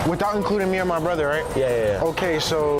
Without including me and my brother, right? Yeah. Okay, so.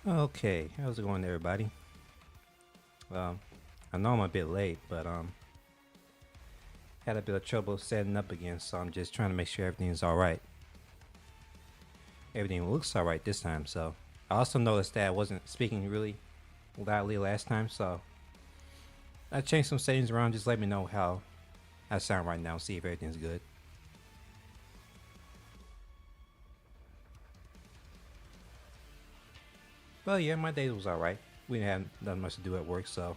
Okay, how's it going, everybody? I know I'm a bit late, but had a bit of trouble setting up again, so I'm just trying to make sure everything's all right. Everything looks all right this time. So I also noticed that I wasn't speaking really loudly last time, so I changed some settings around. Just let me know how I sound right now. See if everything's good. But yeah, my day was all right. We didn't have nothing much to do at work, so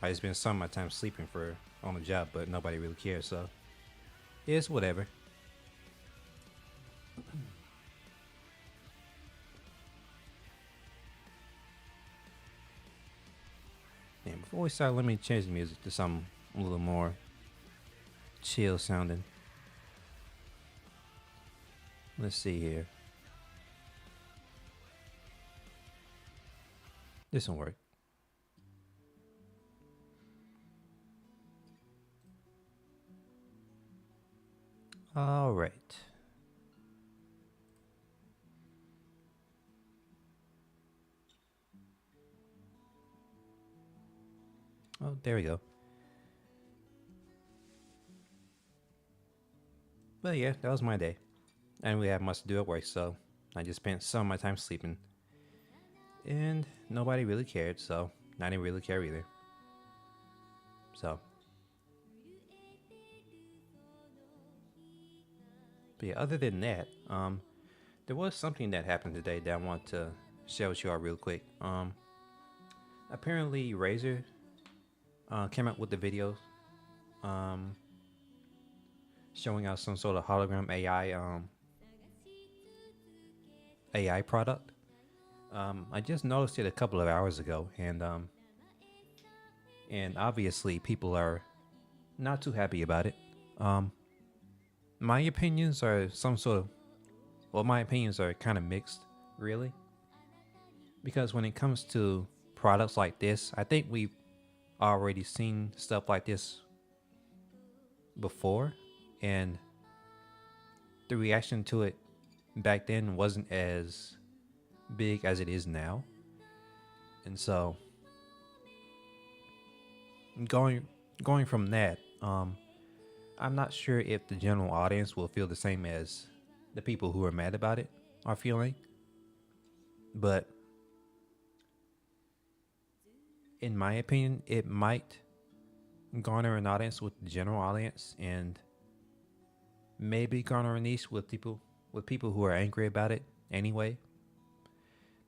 I just spent some of my time sleeping for on the job, but nobody really cares, so it's whatever. And before we start, let me change the music to something a little more chill sounding. Let's see here. This will work. All right. Oh, there we go. But yeah, that was my day. I didn't really have much to do at work, so I just spent some of my time sleeping. And nobody really cared, so I didn't really care either. So. But yeah, other than that, there was something that happened today that I want to share with you all real quick. Apparently Razer came out with the videos um, showing out some sort of hologram AI product. I just noticed it a couple of hours ago, and obviously people are not too happy about it. Um, my opinions are my opinions are kind of mixed, really, because when it comes to products like this, I think we've already seen stuff like this before, and the reaction to it back then wasn't as big as it is now. And so going going from that, I'm not sure if the general audience will feel the same as the people who are mad about it are feeling, but in my opinion, it might garner an audience with the general audience, and maybe garner a niche with people who are angry about it anyway,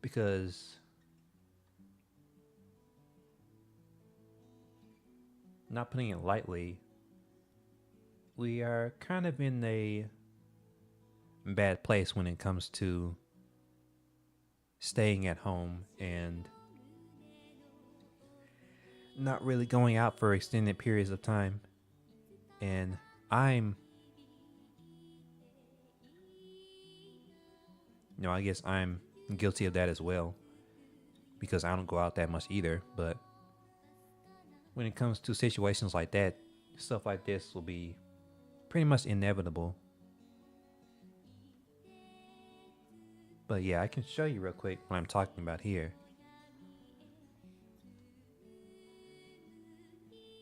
because not putting it lightly, we are kind of in a bad place when it comes to staying at home and not really going out for extended periods of time. And I'm, I guess I'm guilty of that as well, because I don't go out that much either. But when it comes to situations like that, stuff like this will be pretty much inevitable. But yeah, I can show you real quick what I'm talking about here.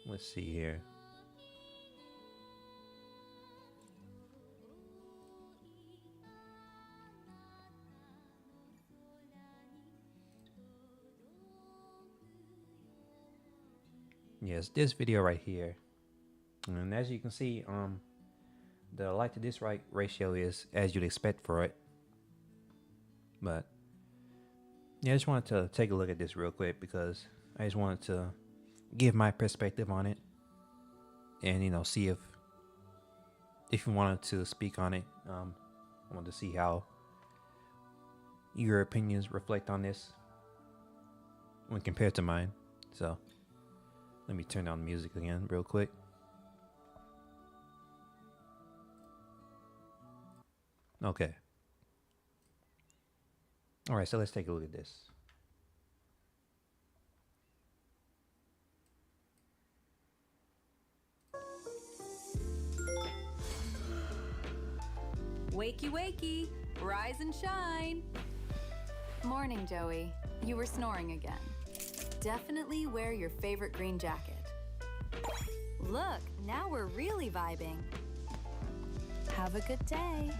Let's see here. Yes, this video right here. And as you can see, the like to dislike ratio is as you'd expect for it. But yeah, I just wanted to take a look at this real quick because I just wanted to give my perspective on it, and see if you wanted to speak on it. I wanted to see how your opinions reflect on this when compared to mine. So let me turn down the music again real quick. Okay. All right, so let's take a look at this. Wakey, wakey, rise and shine. morning, Joey. You were snoring again. Definitely wear your favorite green jacket. Look, now we're really vibing. Have a good day.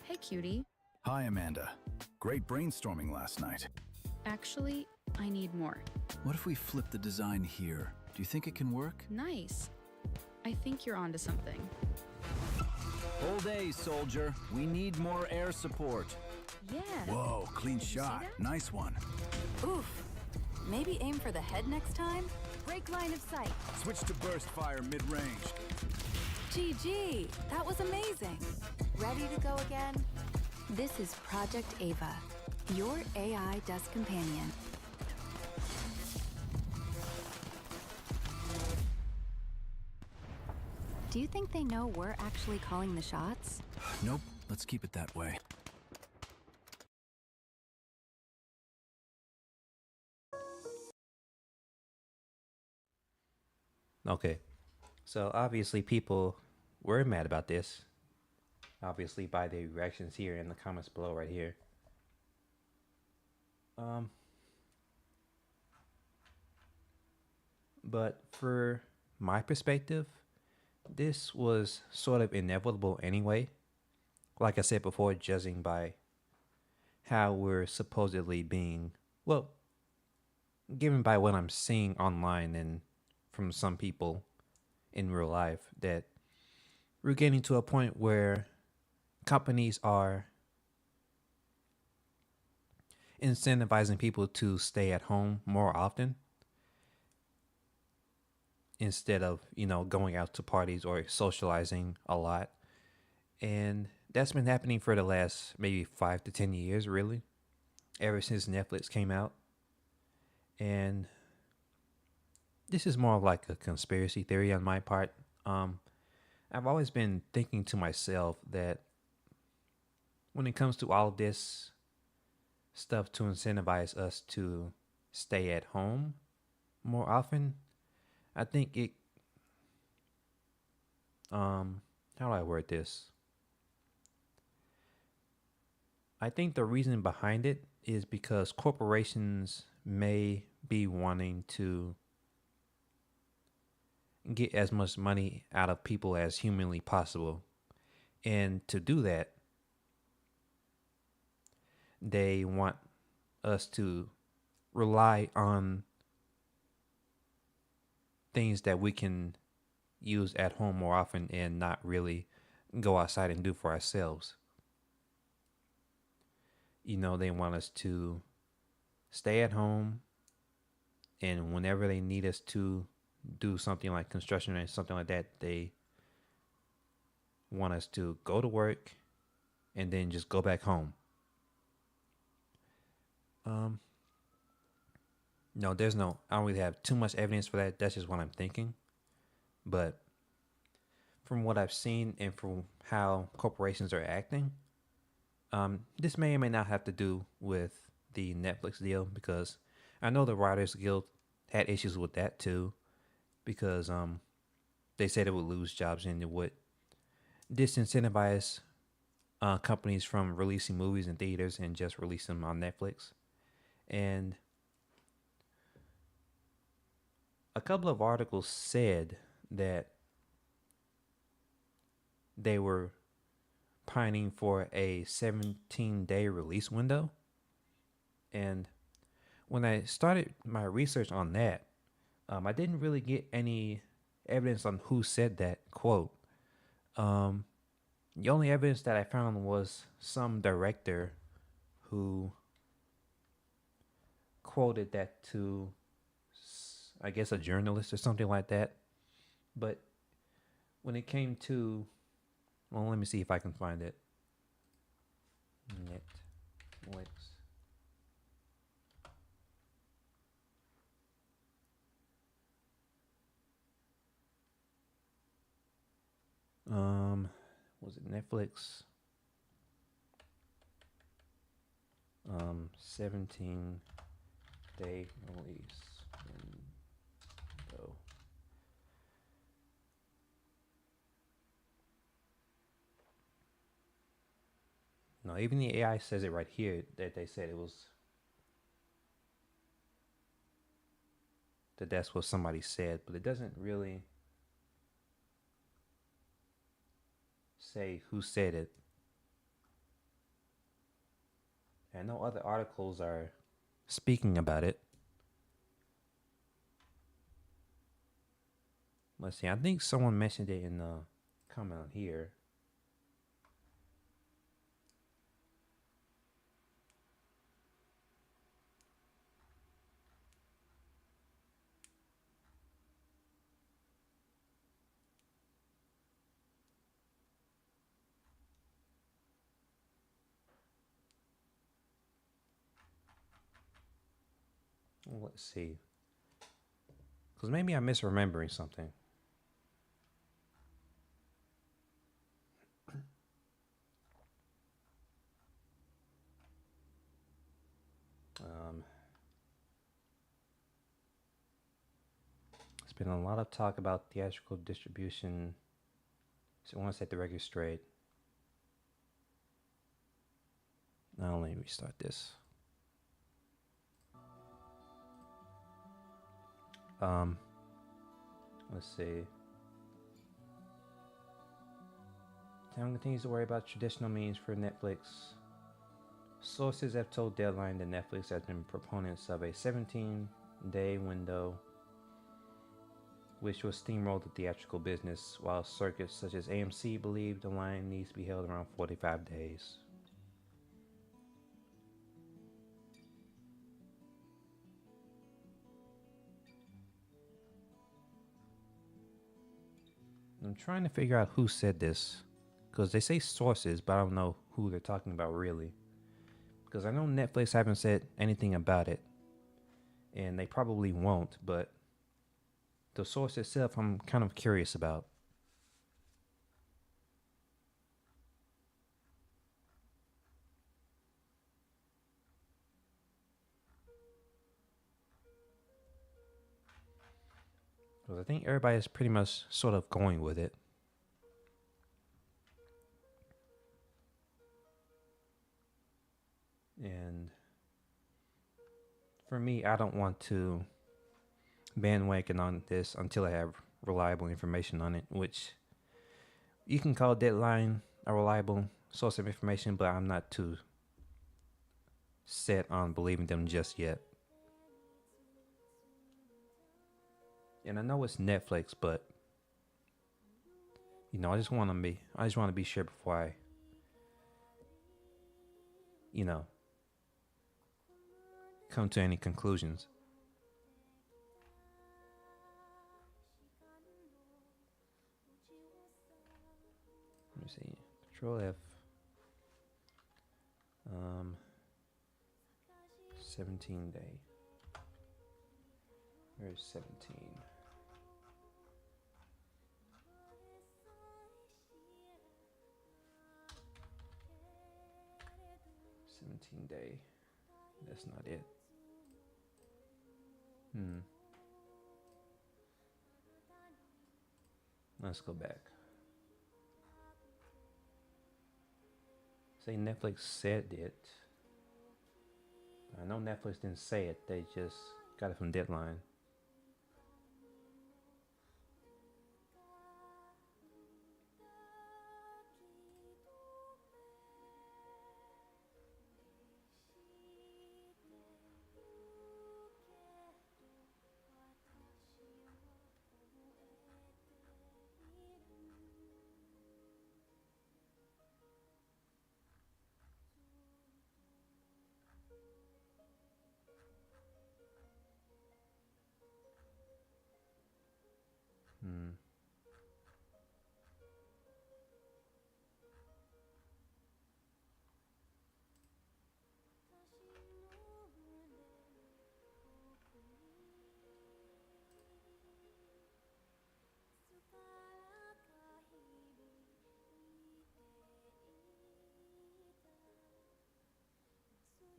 Hey, cutie. Hi, Amanda. Great brainstorming last night. Actually, I need more. What if we flip the design here? Do you think it can work? Nice. I think you're onto something. Hold A, soldier. We need more air support. Yeah. Whoa, clean Did you see shot. that? Nice one. Oof. Maybe aim for the head next time? Break line of sight. Switch to burst fire mid-range. GG, that was amazing. Ready to go again? This is Project Ava, your AI desk companion. Do you think they know we're actually calling the shots? Nope, let's keep it that way. Okay, so obviously people were mad about this. Obviously by the reactions here in the comments below right here. But for my perspective, this was sort of inevitable anyway. Like I said before, judging by how we're supposedly being, well, given by what I'm seeing online and from some people in real life, that we're getting to a point where companies are incentivizing people to stay at home more often instead of, going out to parties or socializing a lot. And that's been happening for the last maybe 5 to 10 years, really, ever since Netflix came out. And this is more of like a conspiracy theory on my part. I've always been thinking to myself that when it comes to all of this stuff to incentivize us to stay at home more often, I think it, how do I word this? I think the reason behind it is because corporations may be wanting to get as much money out of people as humanly possible. And to do that, they want us to rely on things that we can use at home more often and not really go outside and do for ourselves. They want us to stay at home, and whenever they need us to do something like construction or something like that, they want us to go to work and then just go back home. No, I don't really have too much evidence for that. That's just what I'm thinking. But from what I've seen and from how corporations are acting, this may or may not have to do with the Netflix deal, because I know the Writers Guild had issues with that too, because they said it would lose jobs and it would disincentivize companies from releasing movies in theaters and just release them on Netflix. And a couple of articles said that they were pining for a 17-day release window. And when I started my research on that, I didn't really get any evidence on who said that quote. The only evidence that I found was some director who quoted that to, I guess, a journalist or something like that. But when it came to, well, let me see if I can find it. Netflix. Was it Netflix? 17-day release window. No, even the AI says it right here that they said it was that's what somebody said, but it doesn't really say who said it. And no other articles are speaking about it. Let's see, I think someone mentioned it in the comment on here. Let's see. Because maybe I'm misremembering something. There's been a lot of talk about theatrical distribution. So I want to set the record straight. Now let me restart this. Let's see. Town continues to worry about traditional means for Netflix. Sources have told Deadline that Netflix has been proponents of a 17-day window, which will steamroll the theatrical business, while circuits such as AMC believe the line needs to be held around 45 days. I'm trying to figure out who said this, because they say sources, but I don't know who they're talking about really. Because I know Netflix haven't said anything about it, and they probably won't, but the source itself I'm kind of curious about. Because I think everybody's pretty much sort of going with it. And for me, I don't want to bandwagon on this until I have reliable information on it, which you can call Deadline a reliable source of information, but I'm not too set on believing them just yet. And I know it's Netflix, but you know, I just want to be sure before I, you know, come to any conclusions. Let me see. Control F. 17 day. Where's 17? Day. That's not it. Let's go back. Say Netflix said it. I know Netflix didn't say it. They just got it from Deadline.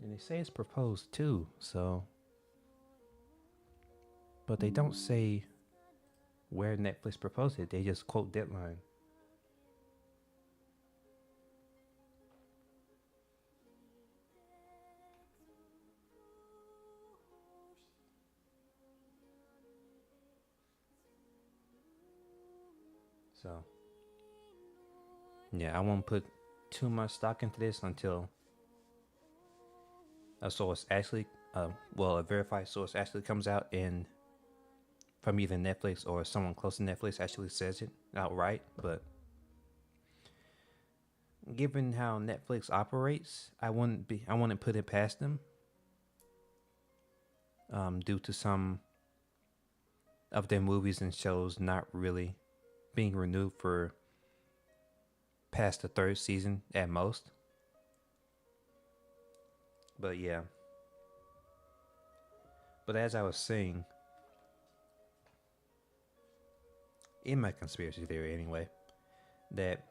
And they say it's proposed too, so. But they don't say where Netflix proposed it. They just quote Deadline. So yeah, I won't put too much stock into this until a source actually, a verified source actually comes out, and from either Netflix or someone close to Netflix actually says it outright. But given how Netflix operates, I wouldn't put it past them. Due to some of their movies and shows not really being renewed for past the third season at most. But yeah. But as I was saying, in my conspiracy theory anyway, that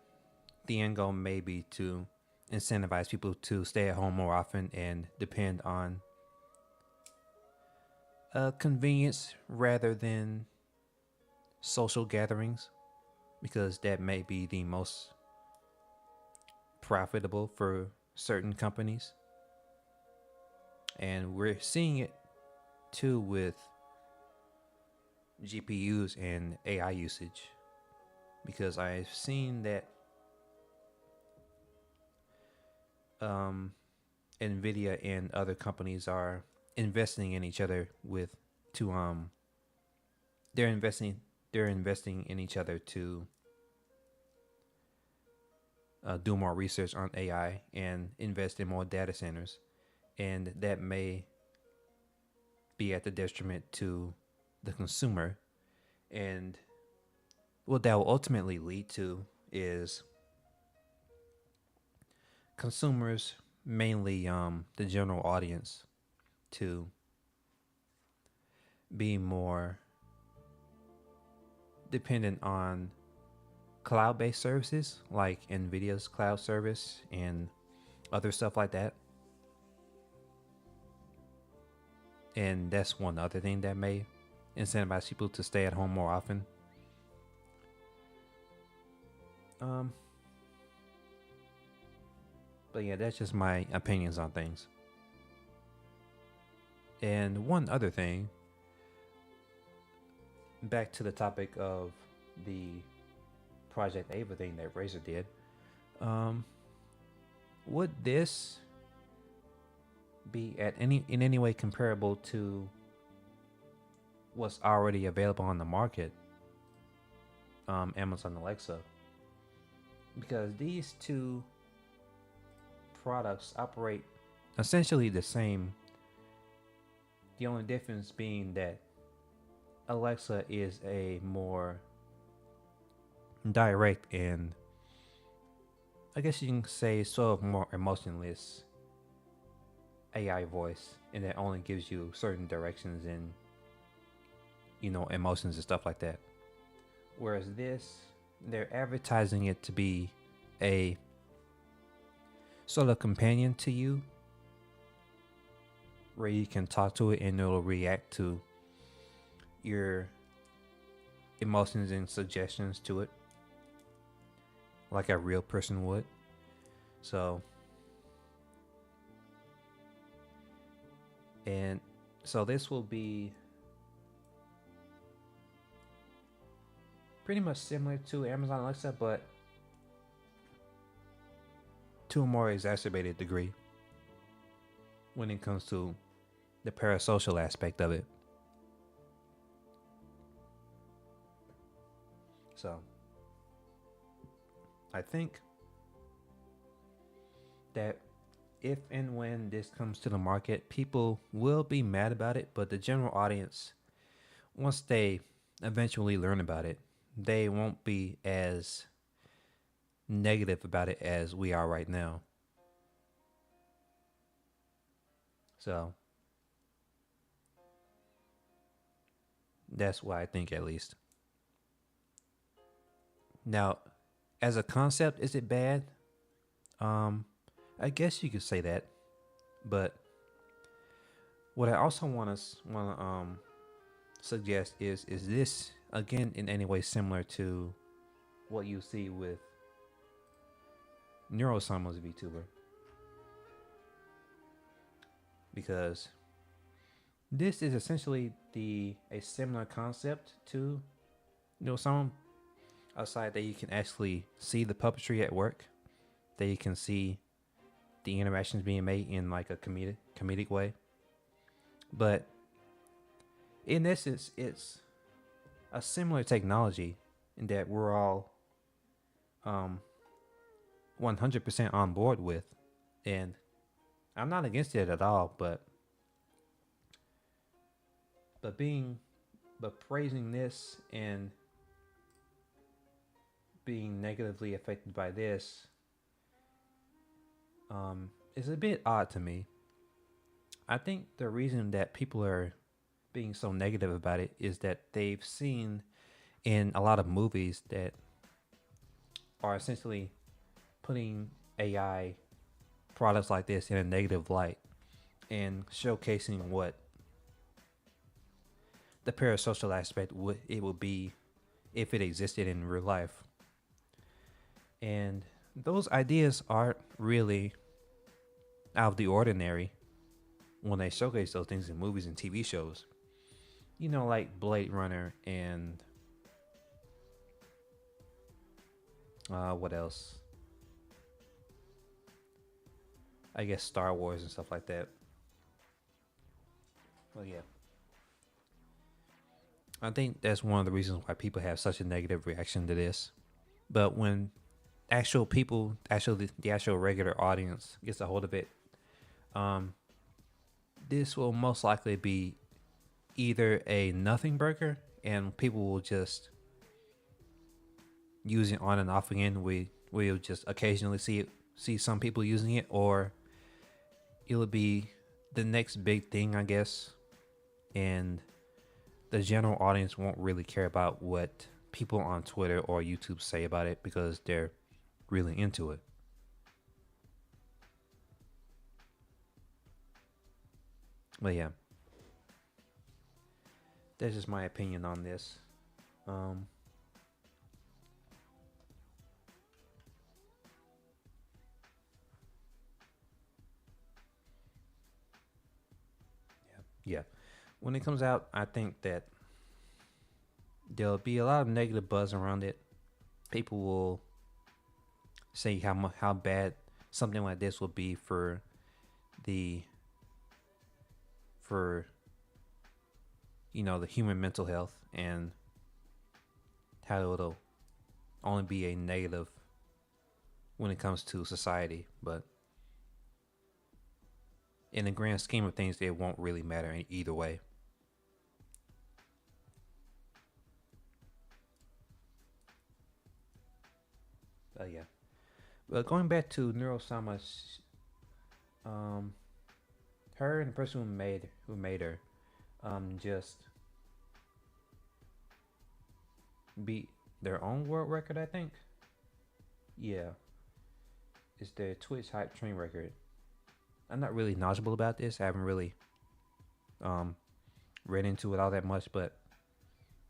the end goal may be to incentivize people to stay at home more often and depend on convenience rather than social gatherings, because that may be the most profitable for certain companies. And we're seeing it too with GPUs and AI usage, because I've seen that Nvidia and other companies are investing in each other they're investing in each other to do more research on AI and invest in more data centers, and that may be at the detriment to the consumer. And what that will ultimately lead to is consumers, mainly the general audience, to be more dependent on cloud-based services like Nvidia's cloud service and other stuff like that. And that's one other thing that may incentivize people to stay at home more often. But yeah, that's just my opinions on things. And one other thing, back to the topic of the Project Ava thing that Razer did, would this be in any way comparable to what's already available on the market, Amazon Alexa? Because these two products operate essentially the same, the only difference being that Alexa is a more direct and, I guess you can say, sort of more emotionless AI voice, and that only gives you certain directions and, emotions and stuff like that. Whereas this, they're advertising it to be a sort of companion to you, where you can talk to it and it'll react to your emotions and suggestions to it like a real person would. So this will be pretty much similar to Amazon Alexa, but to a more exacerbated degree when it comes to the parasocial aspect of it. So I think that if and when this comes to the market, people will be mad about it, but the general audience, once they eventually learn about it, they won't be as negative about it as we are right now. So that's what I think, at least. Now, as a concept, is it bad? I guess you could say that, but what I also want to suggest is this again in any way similar to what you see with Neurosimul's VTuber? Because this is essentially a similar concept to Neurosimul. outside that you can actually see the puppetry at work, that you can see the interactions being made in like a comedic way. But in essence, it's a similar technology in that we're all 100% on board with, and I'm not against it at all, but praising this and being negatively affected by this is a bit odd to me. I think the reason that people are being so negative about it is that they've seen in a lot of movies that are essentially putting AI products like this in a negative light and showcasing what the parasocial aspect would be if it existed in real life. And those ideas aren't really out of the ordinary when they showcase those things in movies and TV shows. You know, like Blade Runner and what else? I guess Star Wars and stuff like that. Well, yeah. I think that's one of the reasons why people have such a negative reaction to this. But when actual people, the actual regular audience gets a hold of it, this will most likely be either a nothing burger and people will just use it on and off again. We'll just occasionally see some people using it, or it'll be the next big thing, I guess, and the general audience won't really care about what people on Twitter or YouTube say about it because they're really into it. But yeah, that's just my opinion on this. Yeah. When it comes out, I think that there'll be a lot of negative buzz around it. People will say how bad something like this will be for the human mental health, and how it'll only be a negative when it comes to society. But in the grand scheme of things, it won't really matter either way. Yeah. But going back to Neurosama's, her and the person who made her, just beat their own world record, I think. Yeah. It's the Twitch Hype Train record. I'm not really knowledgeable about this. I haven't really read into it all that much, but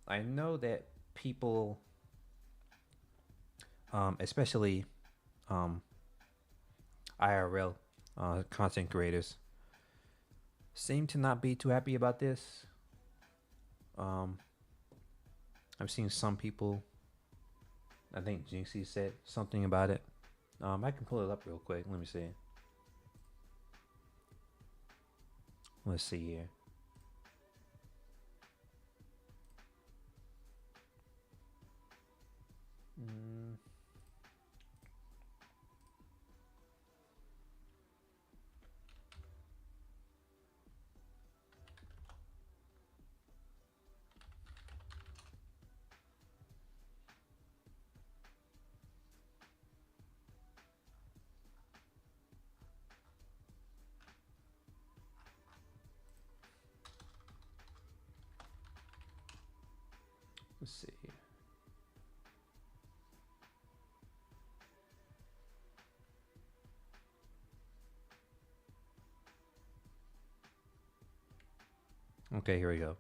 I know that people, especially IRL content creators, seem to not be too happy about this. I've seen some people, I think Jinxie said something about it. I can pull it up real quick. Let me see. Let's see here. Let's see. Okay, here we go.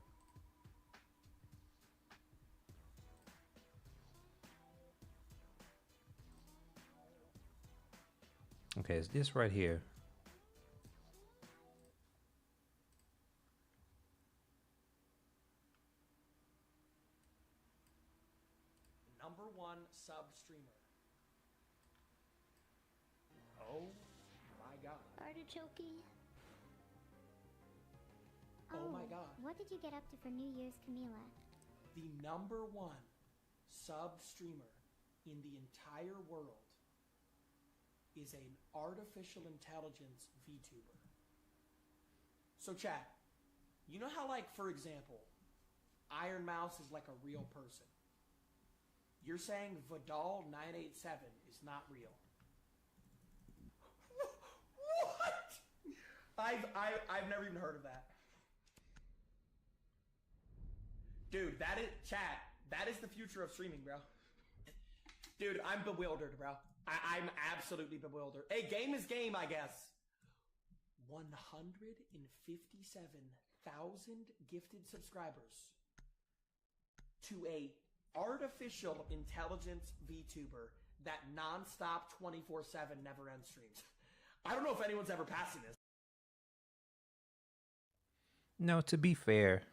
Okay, it's this right here. Number one Artichokey. Oh my god. What did you get up to for New Year's, Camila? The #1 sub streamer in the entire world is an artificial intelligence VTuber. So chat, you know how, like, for example, Iron Mouse is like a real person? You're saying Vidal 987 is not real? What? I've never even heard of that. Dude, that is, chat, that is the future of streaming, bro. Dude, I'm bewildered, bro. I'm absolutely bewildered. Hey, game is game, I guess. 157,000 gifted subscribers to a artificial intelligence VTuber that non-stop 24/7 never-end streams. I don't know if anyone's ever passing this. No, to be fair,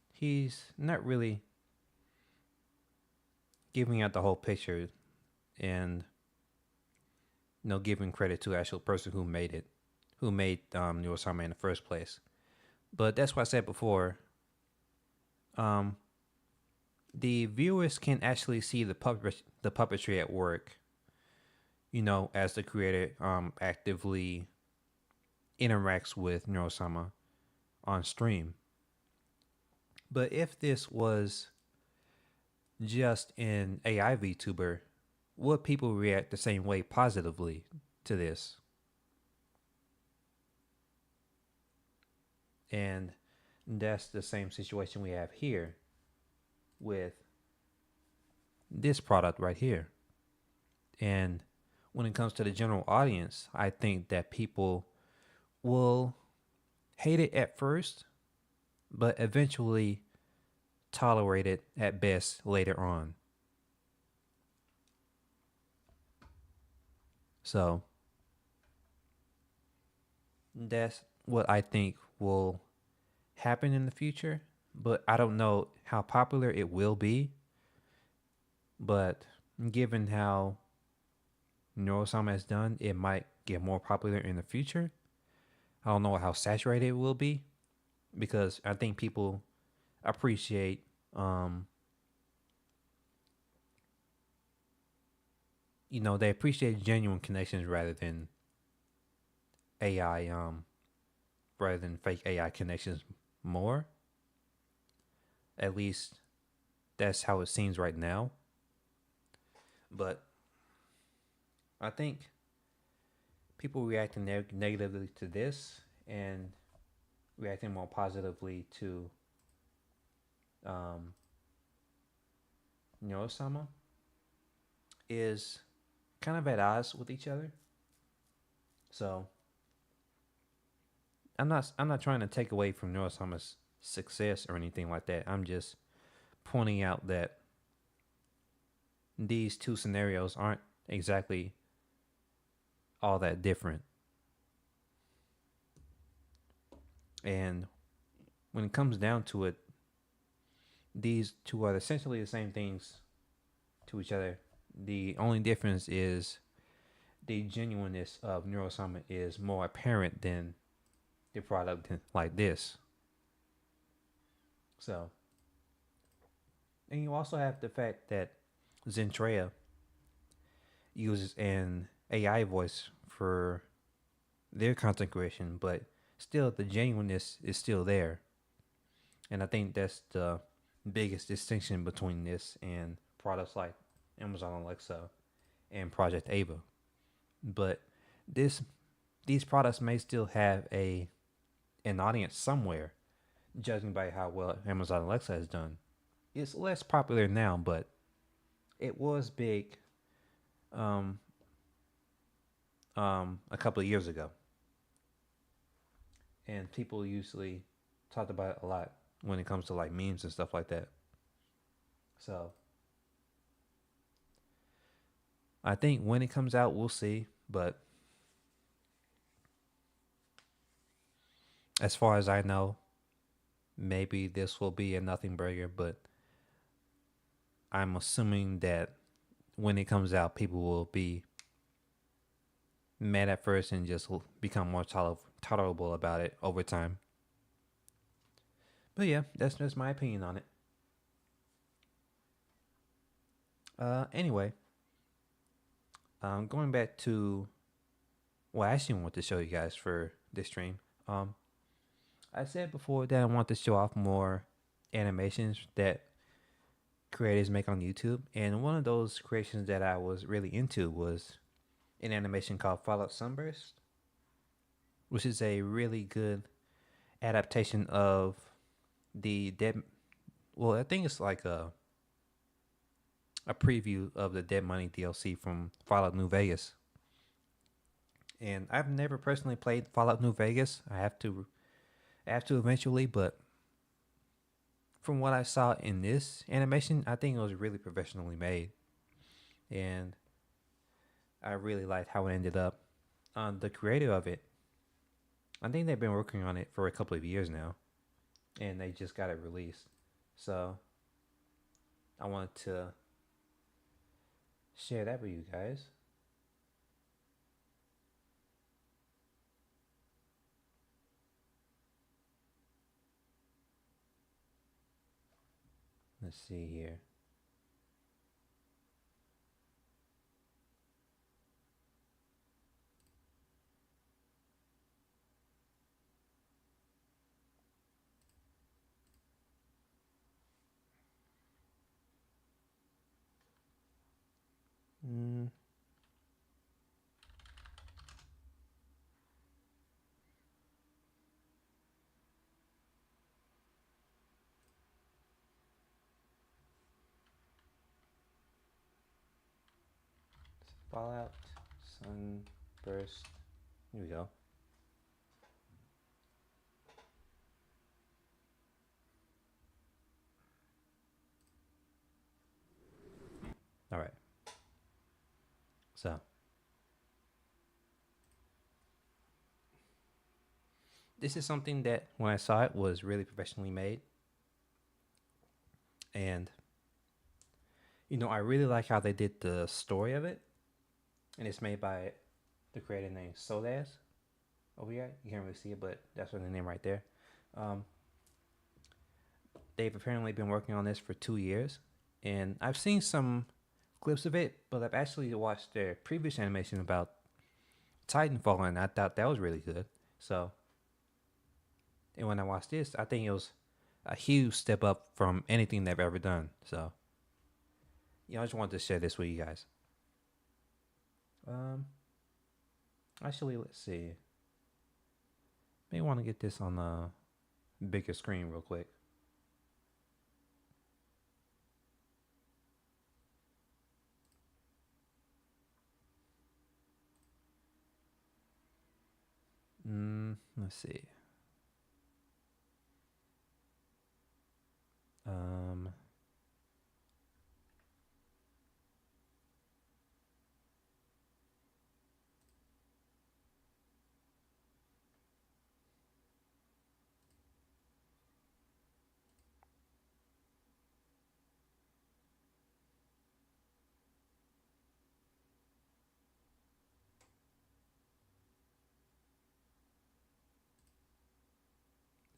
he's not really giving out the whole picture and giving credit to the actual person who made it, who made Neurosama in the first place. But that's what I said before. The viewers can actually see the puppetry at work, as the creator actively interacts with Neurosama on stream. But if this was just an AI VTuber, would people react the same way positively to this? And that's the same situation we have here with this product right here. And when it comes to the general audience, I think that people will hate it at first, but eventually tolerate it at best later on. So that's what I think will happen in the future, but I don't know how popular it will be. But given how Neurosama has done, it might get more popular in the future. I don't know how saturated it will be, because I think people appreciate they appreciate genuine connections rather than AI rather than fake AI connections more. At least that's how it seems right now. But I think people reacting negatively to this and reacting more positively to Neurosama is kind of at odds with each other. So I'm not trying to take away from Neurosama's success or anything like that. I'm just pointing out that these two scenarios aren't exactly all that different. And when it comes down to it, these two are essentially the same things to each other. The only difference is the genuineness of Neurosama is more apparent than the product like this. So, and you also have the fact that Zentrea uses an AI voice for their content creation, but still the genuineness is still there. And I think that's the biggest distinction between this and products like Amazon Alexa and Project Ava. But these products may still have an audience somewhere, judging by how well Amazon Alexa has done. It's less popular now, but it was big a couple of years ago. And people usually talked about it a lot when it comes to like memes and stuff like that. So I think when it comes out, we'll see. But as far as I know, maybe this will be a nothing burger, but I'm assuming that when it comes out, people will be mad at first and just become more tolerable about it over time. But yeah, that's just my opinion on it. Anyway, going back to what I actually want to show you guys for this stream. I said before that I want to show off more animations that creators make on YouTube, and one of those creations that I was really into was an animation called Fallout Sunburst, which is a really good adaptation of the Dead. Well, I think it's like a preview of the Dead Money DLC from Fallout New Vegas. And I've never personally played Fallout New Vegas. I have to eventually, but from what I saw in this animation, I think it was really professionally made, and I really liked how it ended up. The creator of it, I think they've been working on it for a couple of years now, and they just got it released. So I wanted to share that with you guys. Let's see here. Fallout Sunburst. Here we go. All right. So this is something that when I saw it was really professionally made. And you know, I really like how they did the story of it. And it's made by the creator named Sodas over here. You can't really see it, but that's what the name right there. They've apparently been working on this for 2 years, and I've seen some clips of it, but I've actually watched their previous animation about Titanfall, and I thought that was really good. So, and when I watched this, I think it was a huge step up from anything they've ever done. So, you know, I just wanted to share this with you guys. Actually, let's see. May want to get this on a bigger screen real quick. Let's see.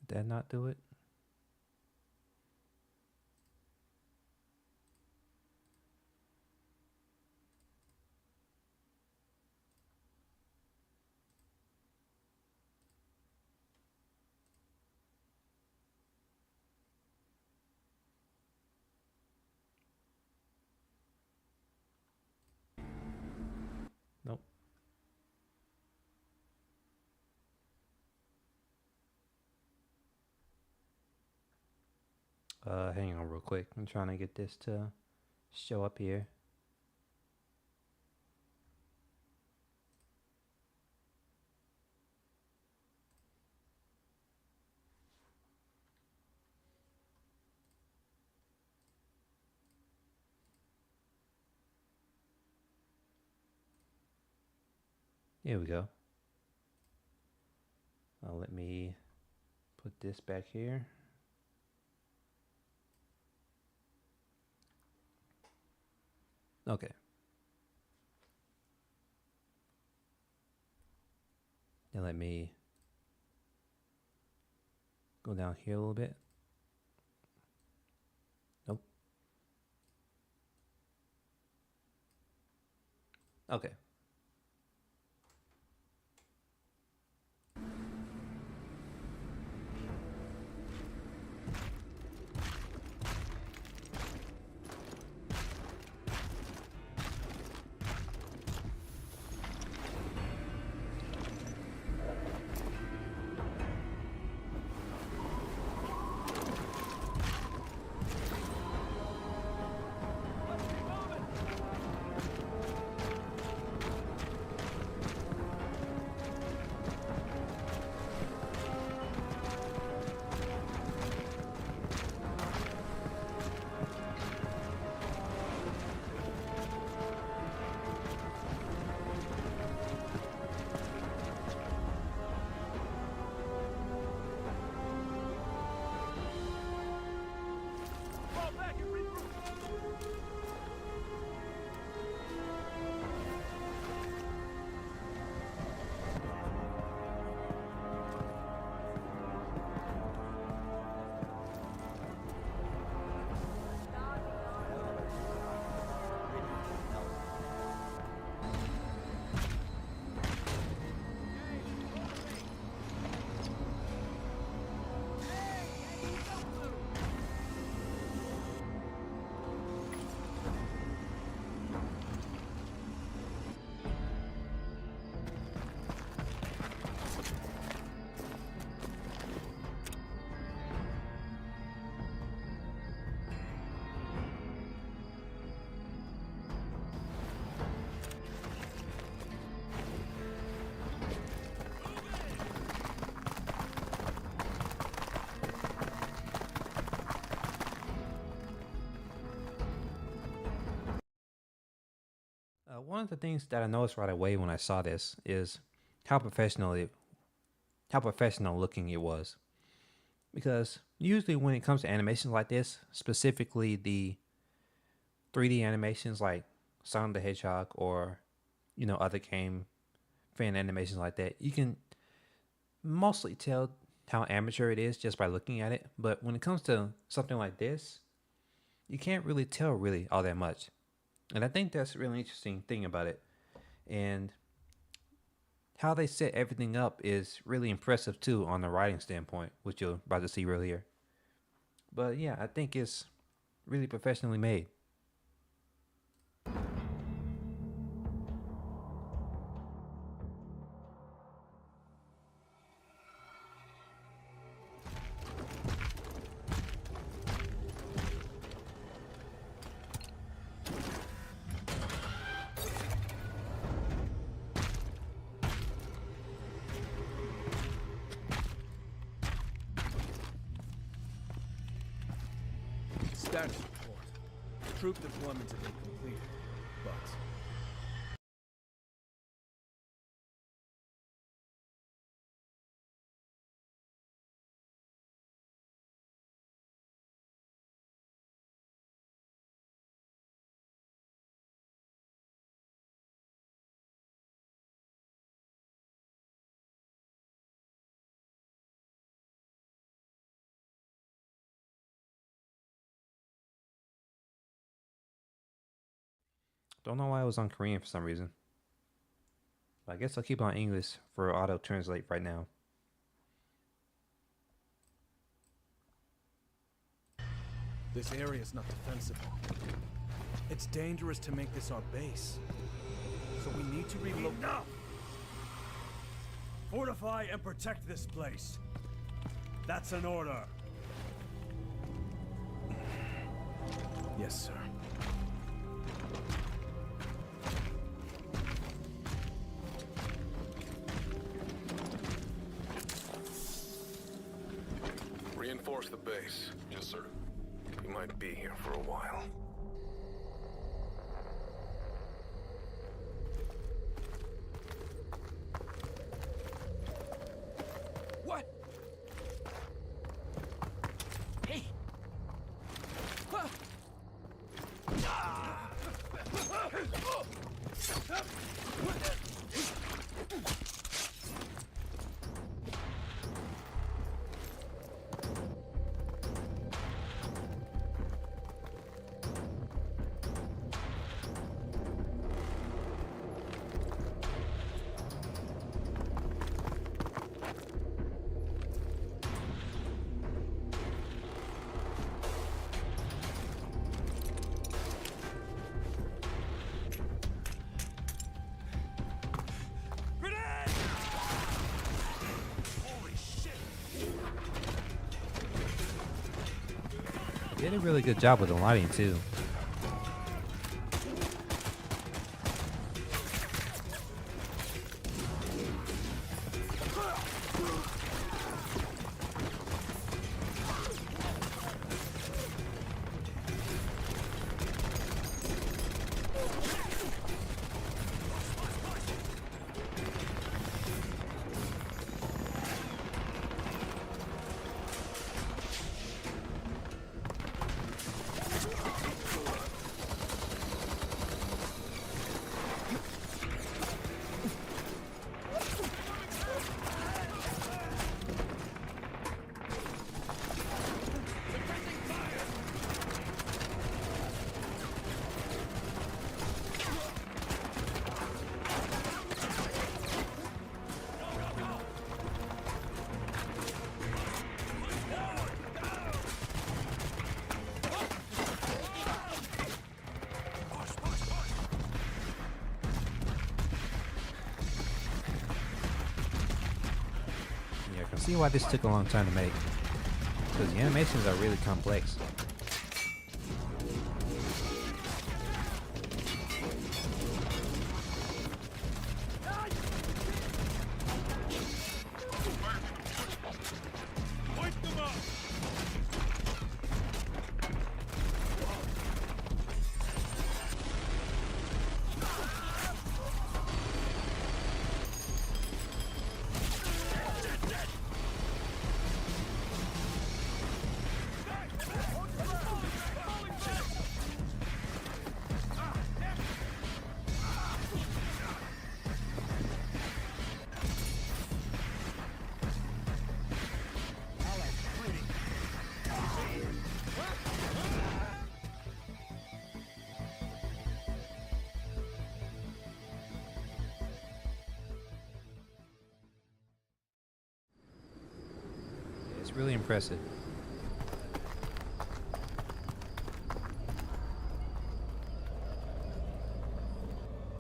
Did that not do it? Nope. Hang on real quick. I'm trying to get this to show up here. Here we go. Let me put this back here. Okay. And let me go down here a little bit. Nope. Okay. One of the things that I noticed right away when I saw this is how professional looking it was. Because usually when it comes to animations like this, specifically the 3D animations like Sonic the Hedgehog or, you know, other game fan animations like that, you can mostly tell how amateur it is just by looking at it. But when it comes to something like this, you can't really tell really all that much. And I think that's a really interesting thing about it. And how they set everything up is really impressive too on the writing standpoint, which you're about to see right here. But yeah, I think it's really professionally made. Status report. Troop deployments have been completed, but... Don't know why it was on Korean for some reason. But I guess I'll keep it on English for auto translate right now. This area is not defensible. It's dangerous to make this our base. So we need to relocate. Enough! Fortify and protect this place. That's an order. Yes, sir. Reinforce the base. Yes, sir. We might be here for a while. What? Hey! Ah! Did a really good job with the lighting too. Yeah, I can see why this took a long time to make, because the animations are really complex. It's really impressive.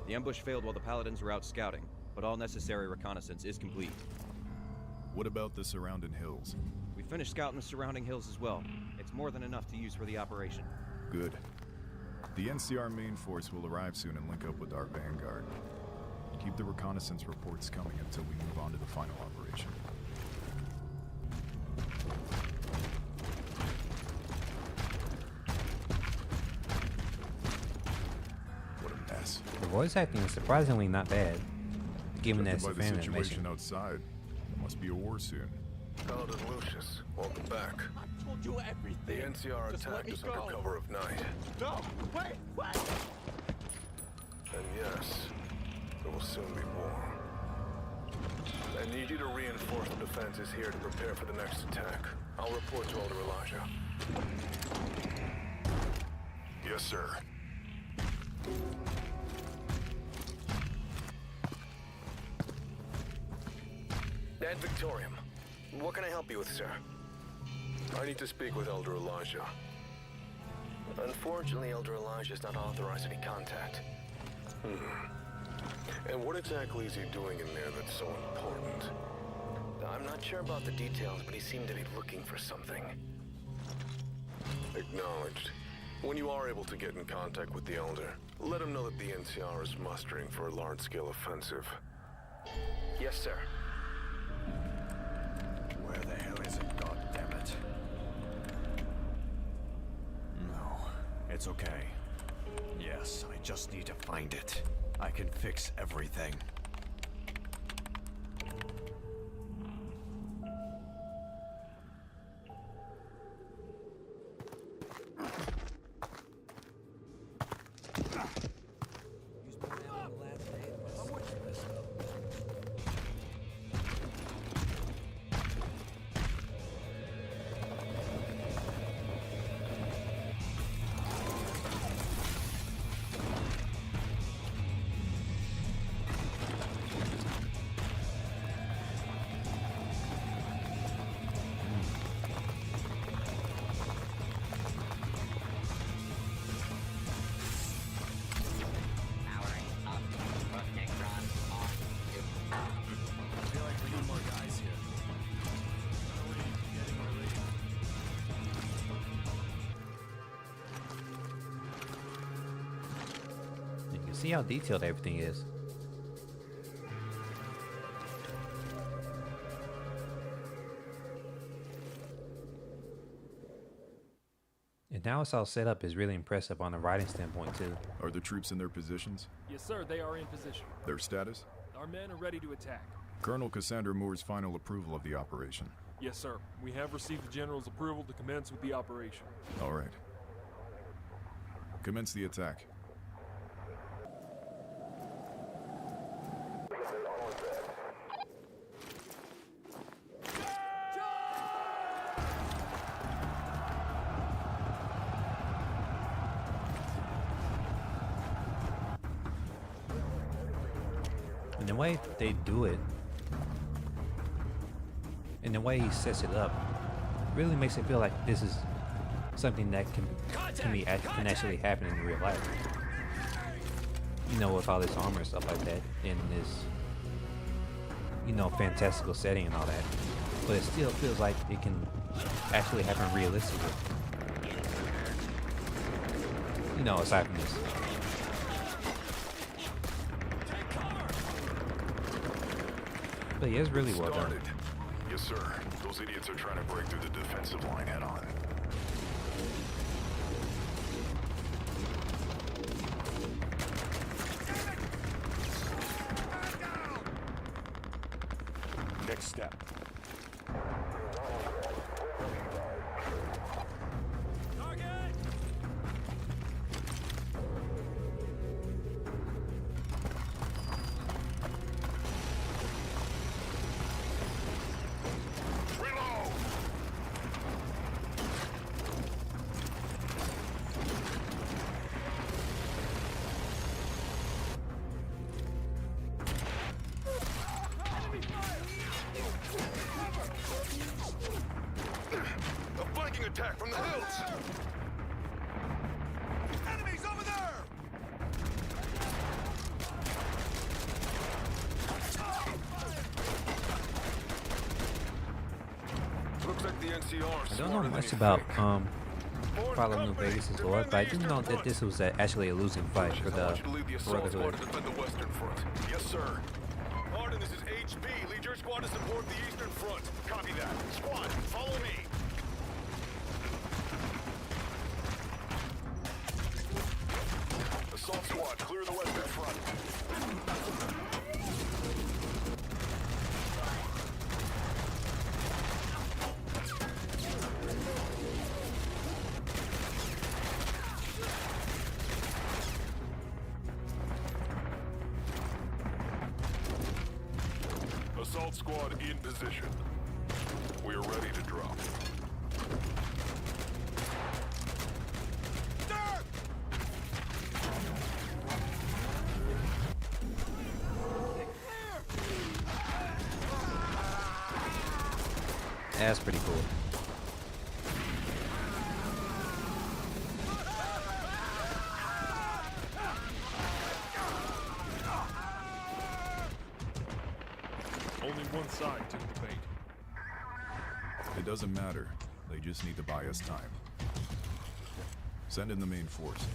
The ambush failed while the paladins were out scouting, but all necessary reconnaissance is complete. What about the surrounding hills? We finished scouting the surrounding hills as well. It's more than enough to use for the operation. Good. The NCR main force will arrive soon and link up with our vanguard. Keep the reconnaissance reports coming until we move on to the final operation. What a mess. The voice acting is surprisingly not bad, given that it's a Judging by fan the situation animation. outside, there must be a war soon. Paladin Lucius, welcome back. I told you everything. The NCR Just let attacked me us go. under cover of night. No, wait, what? And yes, there will soon be war. I need you to reinforce the defenses here to prepare for the next attack. I'll report to Elder Elijah. Yes, sir. Ad Victorium. What can I help you with, sir? I need to speak with Elder Elijah. Unfortunately, Elder Elijah is not authorized any contact. And what exactly is he doing in there that's so important? I'm not sure about the details, but he seemed to be looking for something. Acknowledged. When you are able to get in contact with the Elder, let him know that the NCR is mustering for a large-scale offensive. Yes, sir. Where the hell is it, goddammit? No, it's okay. Yes, I just need to find it. I can fix everything. See how detailed everything is. And now it's all set up is really impressive on a writing standpoint too. Are the troops in their positions? Yes, sir, they are in position. Their status? Our men are ready to attack. Colonel Cassandra Moore's final approval of the operation. Yes, sir. We have received the General's approval to commence with the operation. All right. Commence the attack. And the way they do it, and the way he sets it up, really makes it feel like this is something that can actually happen in real life. You know, with all this armor and stuff like that, in this, you know, fantastical setting and all that. But it still feels like it can actually happen realistically. You know, aside from this. But yeah, it's really well done. Yes, sir. Those idiots are trying to break through the defensive line head on. Next step. Attack from the hills! Enemies over there! Looks like the NCR. I don't know much about Fallout New Vegas' lore, but I do know that this was actually a losing fight for the Brotherhood. Yes, sir. Martin, this is HB. Lead your squad to support the Eastern Front. Copy that. Squad, follow me. Assault squad, clear the western front. Assault squad in position. We are ready to drop. That's pretty cool. Only one side took the bait. It doesn't matter. They just need to buy us time. Send in the main force.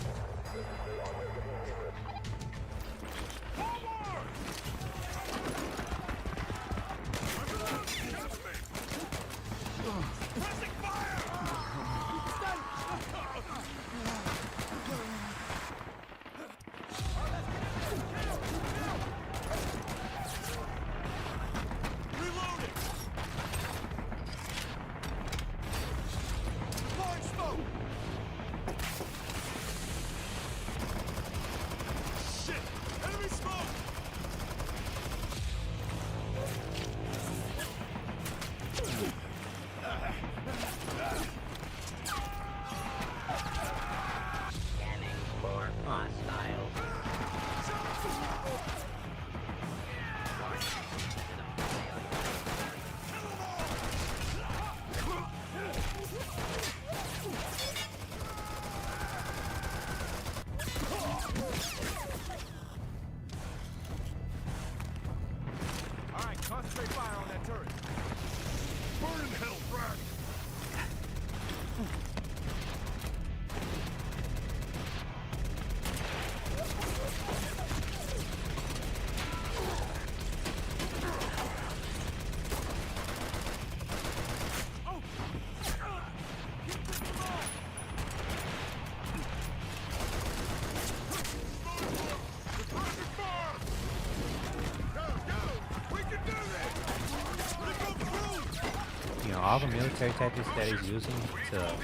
all the military tactics that he's using to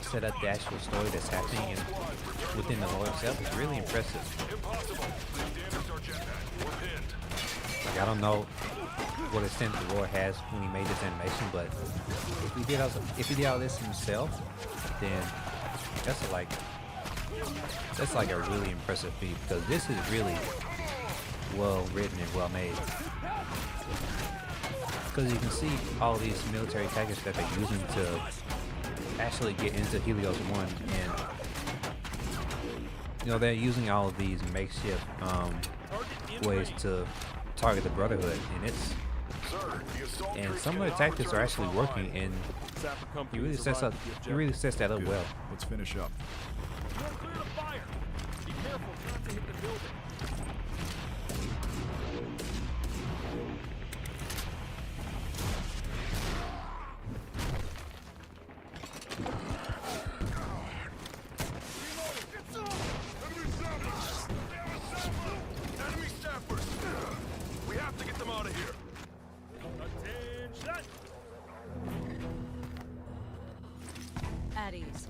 set up the actual story that's happening within the lore itself is really impressive. Like, I don't know what extent the lore has when he made this animation, but if he did all this himself, then that's like a really impressive feat, because this is really well written and well made. Because you can see all these military tactics that they're using to actually get into Helios 1, and you know, they're using all of these makeshift ways to target the Brotherhood, and some of the tactics are actually working, and he really sets that up well. Let's finish up. Clear the fire. Be careful not to hit the building. Enemy sappers! We have to get them out of here. Attention! At ease.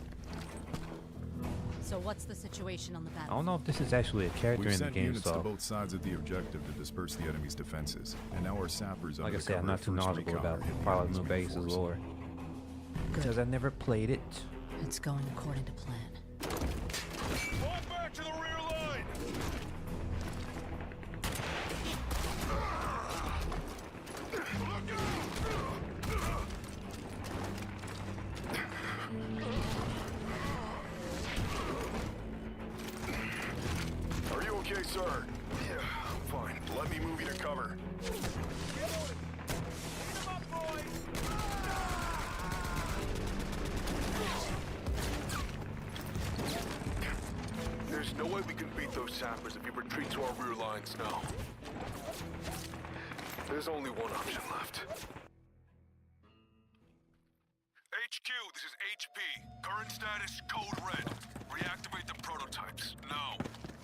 So what's the situation on the I battle? don't know if this is actually a character We've in the sent game, units to so both sides of the objective to disperse the enemy's defenses, and now our sappers like under I the said, I'm cover not of too first knowledgeable recon about are hitting Fallout enemies New Vegas' reinforced. lore because I never played it. It's going according to plan. Fall back to the rear line! Are you okay, sir? Yeah, I'm fine. Let me move you to cover. There's no way we can beat those sappers if we retreat to our rear lines now. There's only one option left. HQ, this is HP. Current status, code red. Reactivate the prototypes, now.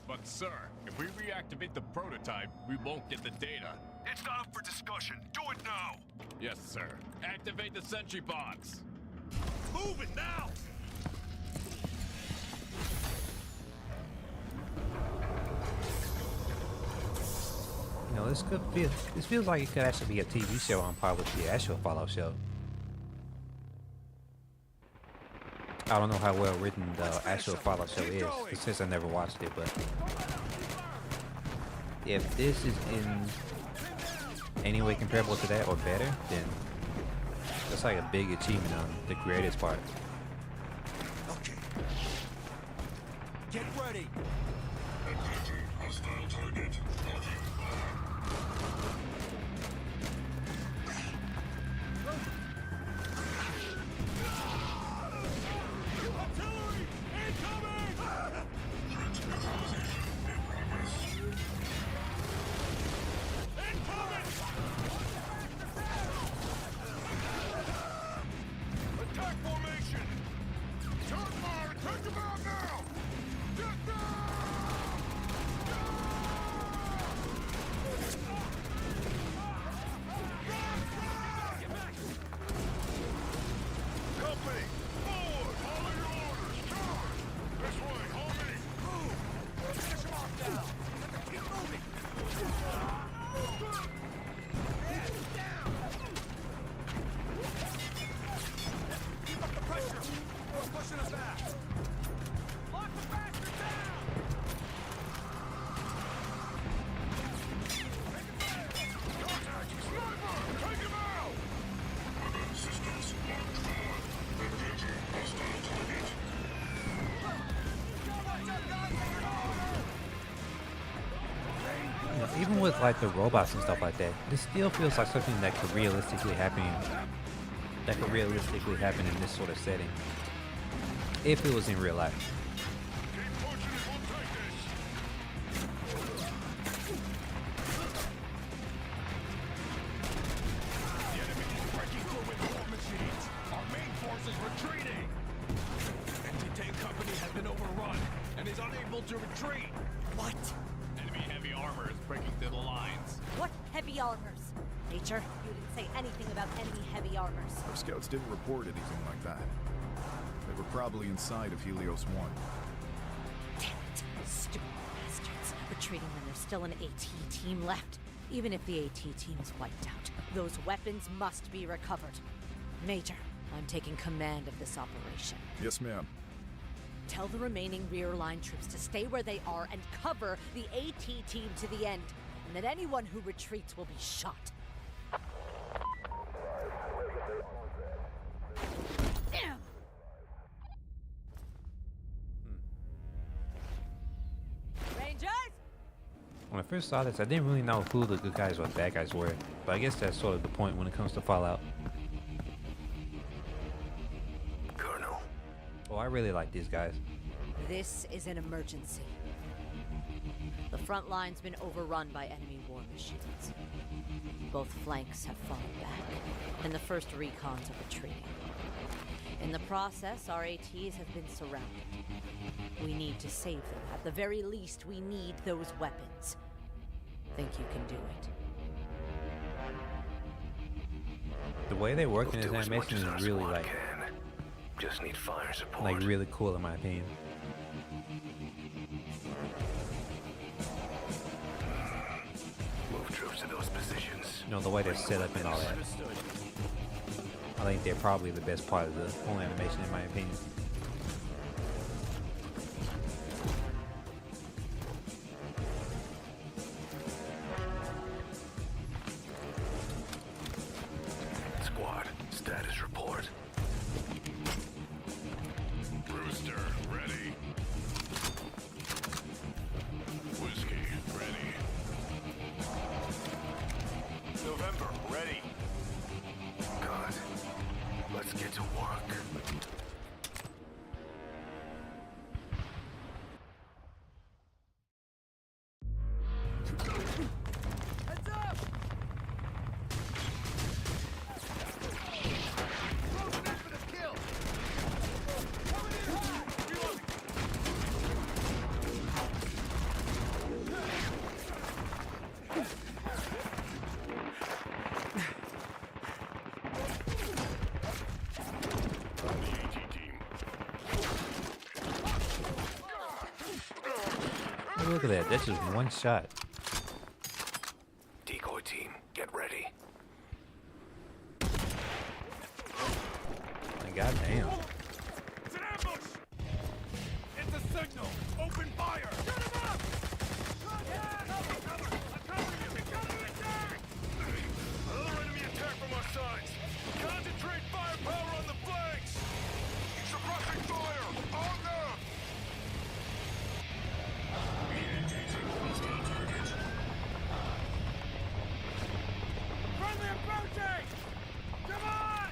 But sir, if we reactivate the prototype, we won't get the data. It's not up for discussion. Do it now. Yes, sir. Activate the sentry box. Move it now! You know, this feels like it could actually be a TV show on par with the actual Fallout show. I don't know how well written the actual Fallout show is, since I never watched it, but if this is in any way comparable to that or better, then that's like a big achievement on the creators' part. Okay. Get ready. Attack formation! Turn fire! Take them out now! Get down! Company, forward! Follow your orders! Charge! This way, homie! Move! Finish them off now! Keep moving! Heads down! Keep up the pressure! We're pushing us back! Lock the bastard down! Contact! Sniper! Take him out! You know, even with like the robots and stuff like that, this still feels like something that could realistically happen. That could realistically happen in this sort of setting, if it was in real life. Keep pushing it, we'll take this! The enemy is breaking through with war machines. Our main force is retreating. Anti-tank company has been overrun and is unable to retreat. What? Enemy heavy armor is breaking through the lines. What heavy armors? Major, you didn't say anything about enemy heavy armors. Our scouts didn't report anything like that. They were probably inside of Helios 1. Damn it. Stupid bastards. Retreating when there's still an AT team left. Even if the AT team is wiped out, those weapons must be recovered. Major, I'm taking command of this operation. Yes, ma'am. Tell the remaining rear line troops to stay where they are and cover the AT team to the end, and that anyone who retreats will be shot. Damn! Rangers! When I first saw this, I didn't really know who the good guys or bad guys were, but I guess that's sort of the point when it comes to Fallout. Colonel. Oh, I really like these guys. This is an emergency. The front line's been overrun by enemy war machines. Both flanks have fallen back, and the first recons are retreating. In the process, our ATs have been surrounded. We need to save them. At the very least, we need those weapons. Think you can do it? The way they work in this animation is really like, just need fire support. like really cool in my opinion. Move troops to those positions. You know, the way they're set up and all that. I think they're probably the best part of the whole animation in my opinion. Squad, status report. Brewster, ready. Whiskey, ready. November, ready. God, let's get to work. Heads up! Closing in for the kill! Coming in high! Reloading! On the AT team. Oh, look at that, that's just one shot. Decoy team, get ready. Goddamn. It's an ambush! It's a signal! Open fire! Shut him up! Contact! Cover! I'm covering you! Counter attack! Another enemy attack from our sides! Concentrate firepower on the flanks! Suppressing fire! On them! Friendly approaching! Come on!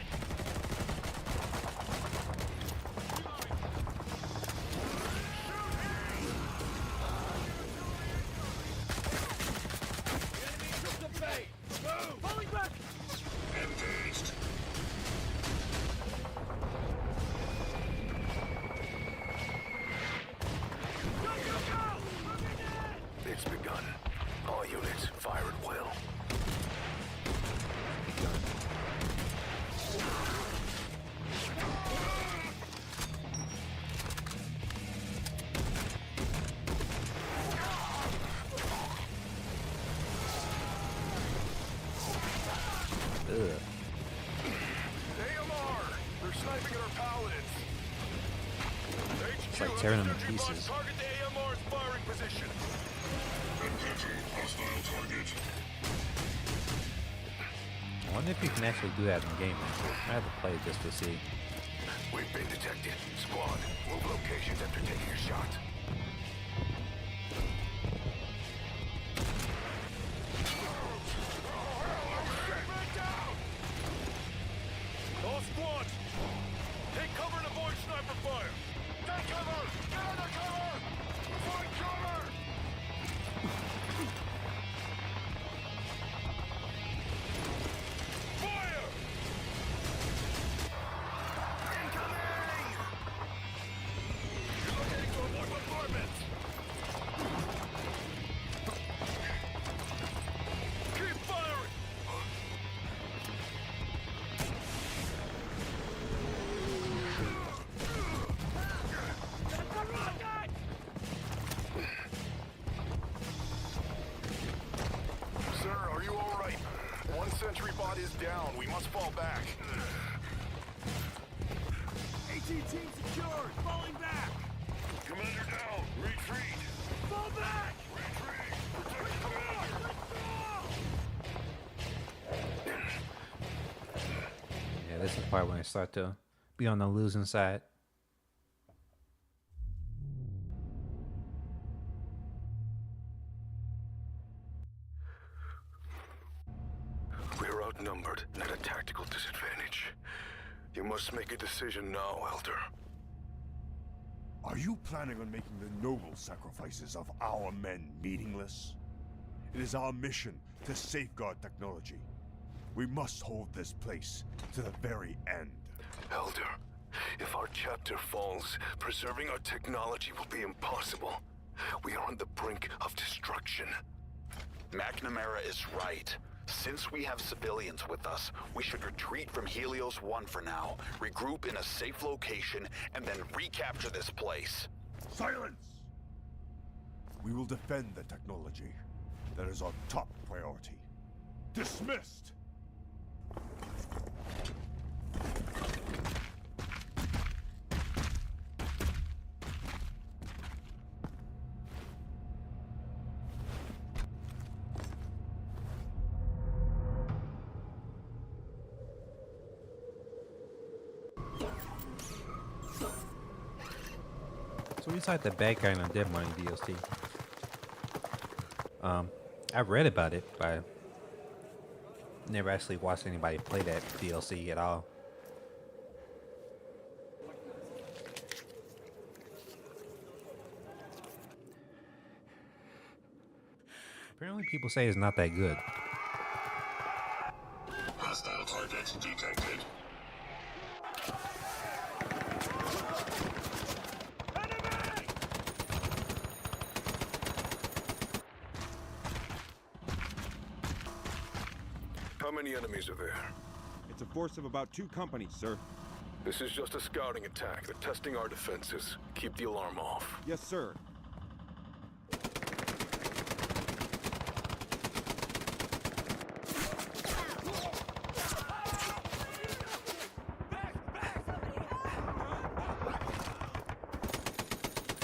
Falling back! Engaged. Go, go, go! It's begun. All units, fire at will. Ugh. AMR! They're sniping at our paladins. It's like tearing them to pieces. Target the AMR's firing position. Engaging hostile target. I wonder if you can actually do that in game. I have to play it just to see. We've been detected. Squad, move locations after taking a shot. All squads! Take cover and avoid sniper fire! Take cover! Get under cover! Find cover! Fire! Incoming! Relocating to avoid down. We must fall back. AT team secured. Falling back. Commander down. Retreat. Fall back. Retreat. Protect the commander. Yeah, this is the part when I start to be on the losing side. We are outnumbered and at a tactical disadvantage. You must make a decision now, Elder. Are you planning on making the noble sacrifices of our men meaningless? It is our mission to safeguard technology. We must hold this place to the very end. Elder, if our chapter falls, preserving our technology will be impossible. We are on the brink of destruction. McNamara is right. Since we have civilians with us, we should retreat from Helios 1 for now, regroup in a safe location, and then recapture this place. Silence! We will defend the technology. That is our top priority. Dismissed! So we like the bad guy in the Dead Money DLC. I've read about it, but I never actually watched anybody play that DLC at all. Apparently people say it's not that good. Hostile target detected. How many enemies are there? It's a force of about 2 companies, sir. This is just a scouting attack. They're testing our defenses. Keep the alarm off. Yes, sir.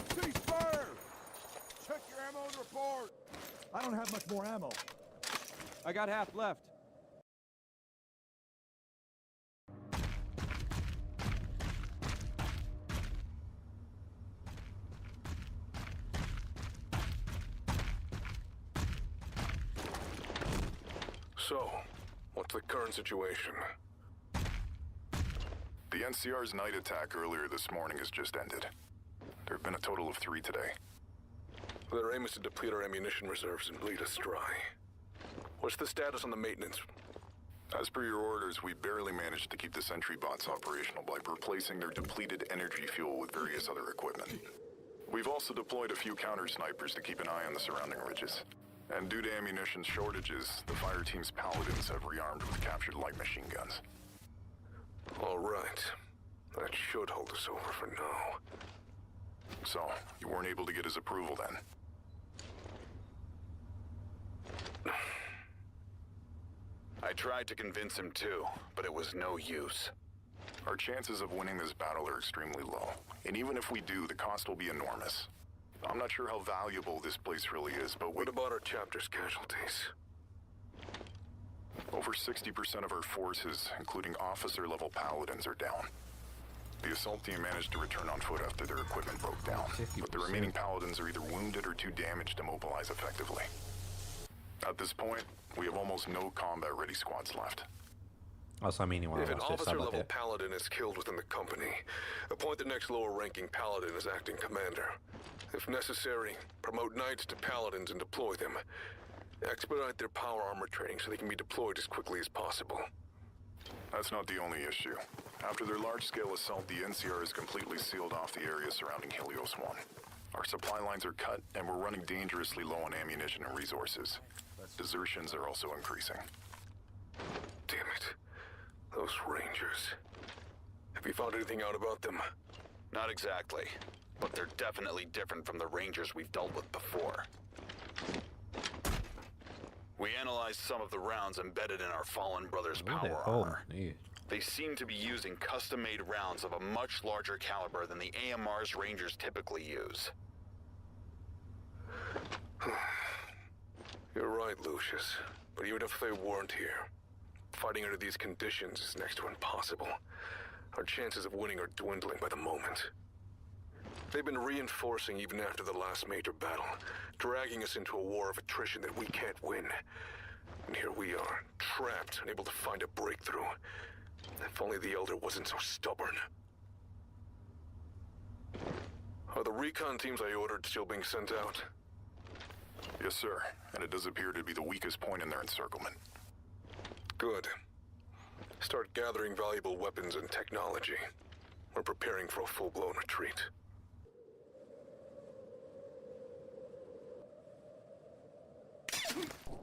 Ceasefire! Check your ammo and report! I don't have much more ammo. I got half left. So, what's the current situation? The NCR's night attack earlier this morning has just ended. There have been a total of 3 today. Their aim is to deplete our ammunition reserves and bleed us dry. What's the status on the maintenance? As per your orders, we barely managed to keep the sentry bots operational by replacing their depleted energy fuel with various other equipment. We've also deployed a few counter snipers to keep an eye on the surrounding ridges. And due to ammunition shortages, the fire team's paladins have rearmed with captured light machine guns. All right. That should hold us over for now. So, you weren't able to get his approval then? I tried to convince him too, but it was no use. Our chances of winning this battle are extremely low. And even if we do, the cost will be enormous. I'm not sure how valuable this place really is, but What about our chapter's casualties? over 60% of our forces, including officer-level paladins, are down. The assault team managed to return on foot after their equipment broke down, but the remaining paladins are either wounded or too damaged to mobilize effectively. At this point, we have almost no combat-ready squads left. Also, I mean, you want If to an watch this, how about officer-level that? paladin is killed within the company, appoint the next lower-ranking paladin as acting commander. If necessary, promote knights to paladins and deploy them. Expedite their power armor training so they can be deployed as quickly as possible. That's not the only issue. After their large-scale assault, the NCR has completely sealed off the area surrounding Helios 1. Our supply lines are cut, and we're running dangerously low on ammunition and resources. Desertions are also increasing. Damn it. Those Rangers. Have you found anything out about them? Not exactly, but they're definitely different from the Rangers we've dealt with before. We analyzed some of the rounds embedded in our fallen brother's Look at power that hole. armor. Yeah. They seem to be using custom-made rounds of a much larger caliber than the AMR's Rangers typically use. You're right, Lucius. But even if they weren't here, fighting under these conditions is next to impossible. Our chances of winning are dwindling by the moment. They've been reinforcing even after the last major battle, dragging us into a war of attrition that we can't win. And here we are, trapped, unable to find a breakthrough. If only the Elder wasn't so stubborn. Are the recon teams I ordered still being sent out? Yes, sir. And it does appear to be the weakest point in their encirclement. Good. Start gathering valuable weapons and technology. We're preparing for a full-blown retreat.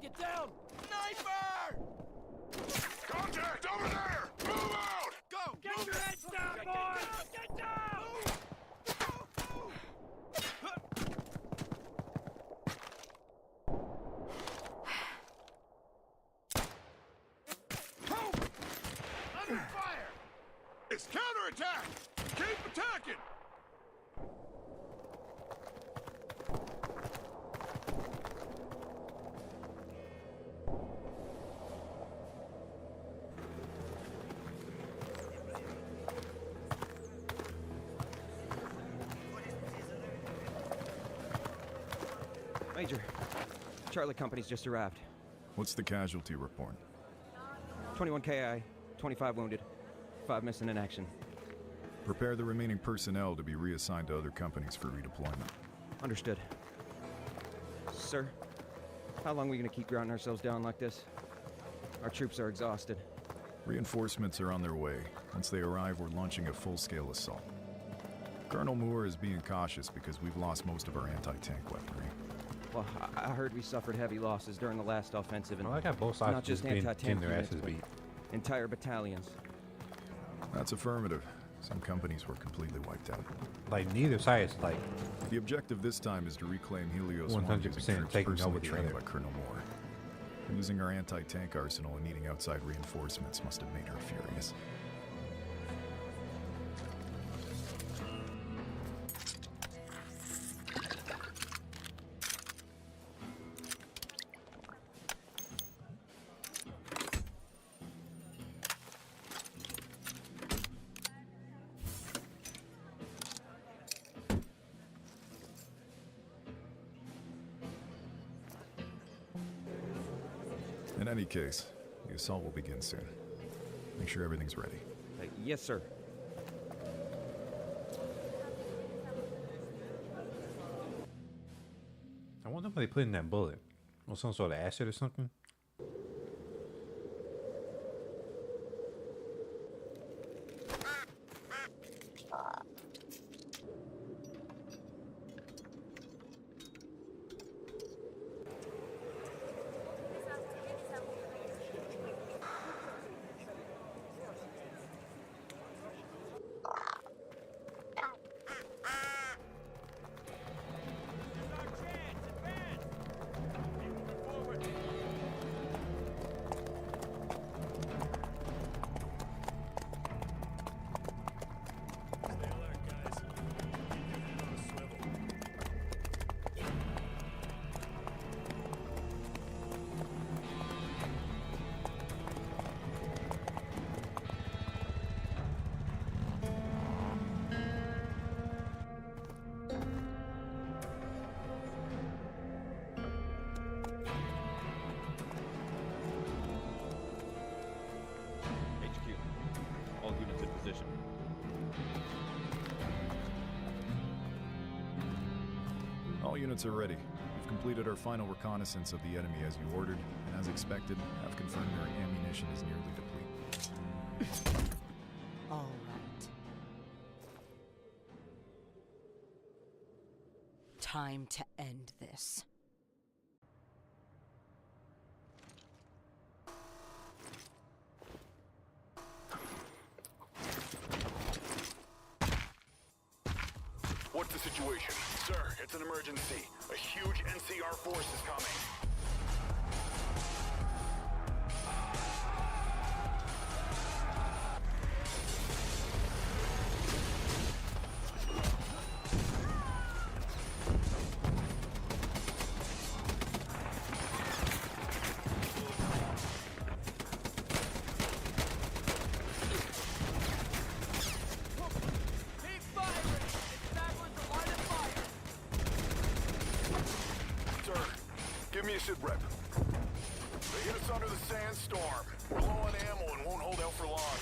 Get down! Sniper! Contact over there! Move out! Go! Get your heads down, boys! Get down! Under fire! It's counterattack! Keep attacking! Major, Charlie Company's just arrived. What's the casualty report? 21 KI, 25 wounded, 5 missing in action. Prepare the remaining personnel to be reassigned to other companies for redeployment. Understood. Sir, how long are we gonna keep grinding ourselves down like this? Our troops are exhausted. Reinforcements are on their way. Once they arrive, we're launching a full-scale assault. Colonel Moore is being cautious because we've lost most of our anti-tank weaponry. Well, I heard we suffered heavy losses during the last offensive, and I got both sides not just being anti-tank their units, asses but beat. entire battalions. That's affirmative. Some companies were completely wiped out. Like neither side is like The objective this time is to reclaim Helios 1 using 100% troops taking personally over the trained other. by Colonel Moore. Losing our anti-tank arsenal and needing outside reinforcements must have made her furious. In any case, the assault will begin soon. Make sure everything's ready. Yes, sir. I wonder what they put in that bullet. Or some sort of acid or something. All units in position. All units are ready. We've completed our final reconnaissance of the enemy as you ordered, and as expected, have confirmed their ammunition is nearly depleted. All right. Time to end this. What's the situation? Sir, it's an emergency. A huge NCR force is coming. you sit rep. They hit us under the sandstorm. We're low on ammo and won't hold out for long.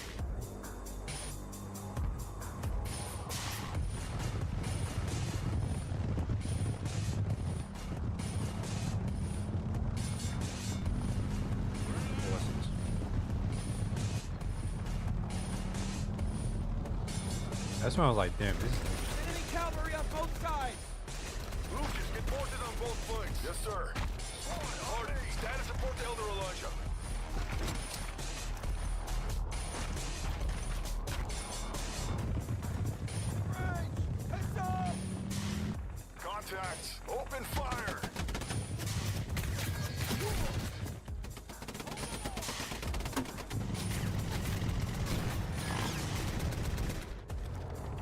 That's when I was like, damn, this is Enemy cavalry on both sides. Lucas, get posted on both flanks. Yes, sir. Hardy, stand and support the Elder Elijah. Range! Heads up! Contacts! Open fire!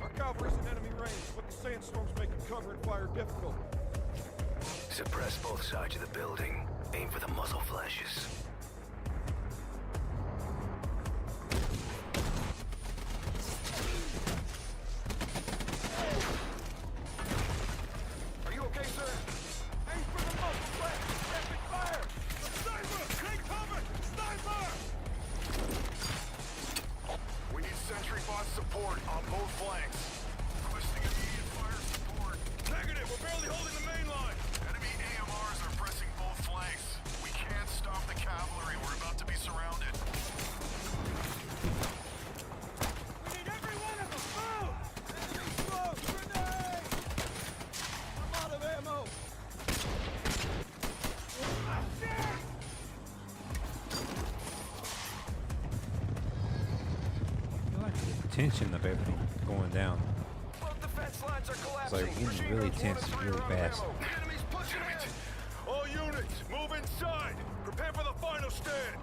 Our cavalry's in enemy range, but the sandstorm's making cover and fire difficult. Suppress both sides of the building. Aim for the muzzle flashes. Are you okay, sir? Aim for the muzzle flash! Rapid fire! Sniper! Take cover! Sniper! We need sentry bot support on both flanks. Requesting immediate fire support. Negative! We're barely holding the main line! Enemy AMRs are pressing both flanks. We can't stop the cavalry. We're about to be surrounded. We need every one of them! Move! Enemy close! Grenade! I'm out of ammo! Ah, shit! I like the tension of everything going down. Both defense lines are It's collapsing. like getting really tense really fast. The enemy's pushing it! All units, move inside. Prepare for the final stand.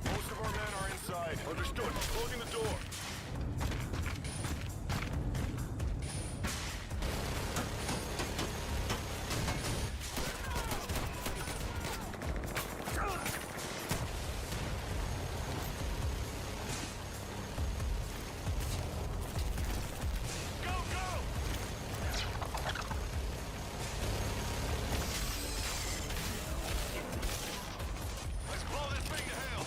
Most of our men are inside. Understood. Closing the door. Go, go! Let's blow this thing to hell.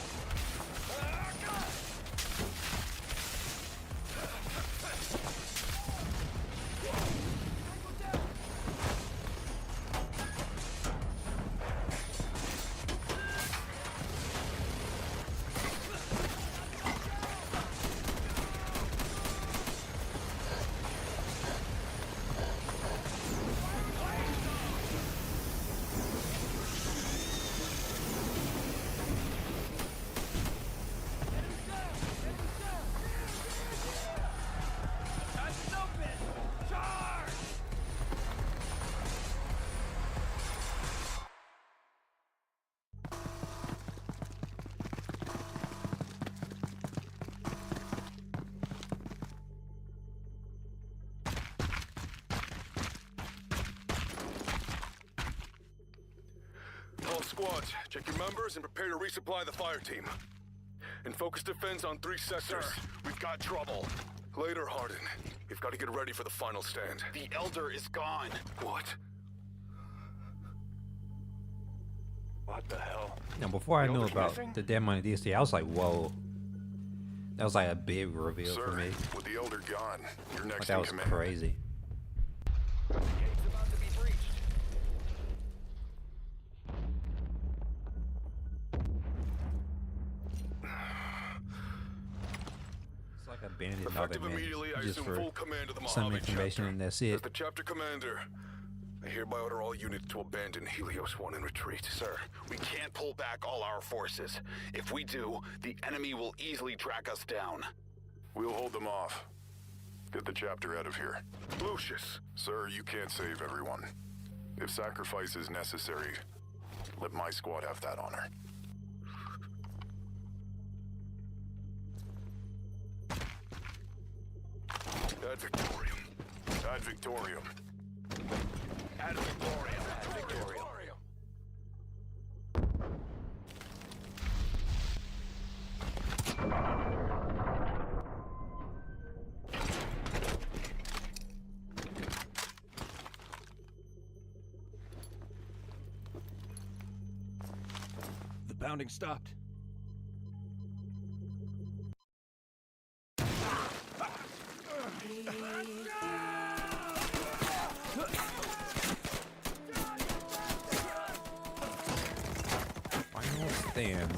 That's open! Charge! All squads, check your members and prepare to resupply the fire team. And focus defense on 3 sectors. Sir, we've got trouble. Later, Hardin. We've got to get ready for the final stand. The Elder is gone. What? What the hell? Now, before I The knew Elder's about missing? the Dead Money DST, I was like, whoa. That was like a big reveal Sir, for me. with the Elder gone, you're Like, next that in was command. crazy. Gate's about to be breached. It's like a bandit Effective man, immediately, I just assume for full command of the some Mojave information, chapter. and that's As it. the chapter commander, I hereby order all units to abandon Helios 1 and retreat. Sir, we can't pull back all our forces. If we do, the enemy will easily track us down. We'll hold them off. Get the chapter out of here. Lucius. Sir, you can't save everyone. If sacrifice is necessary, let my squad have that honor. Ad Victorium. Ad Victorium. Ad Victorium. Ad Victorium. The pounding stopped. Final stand.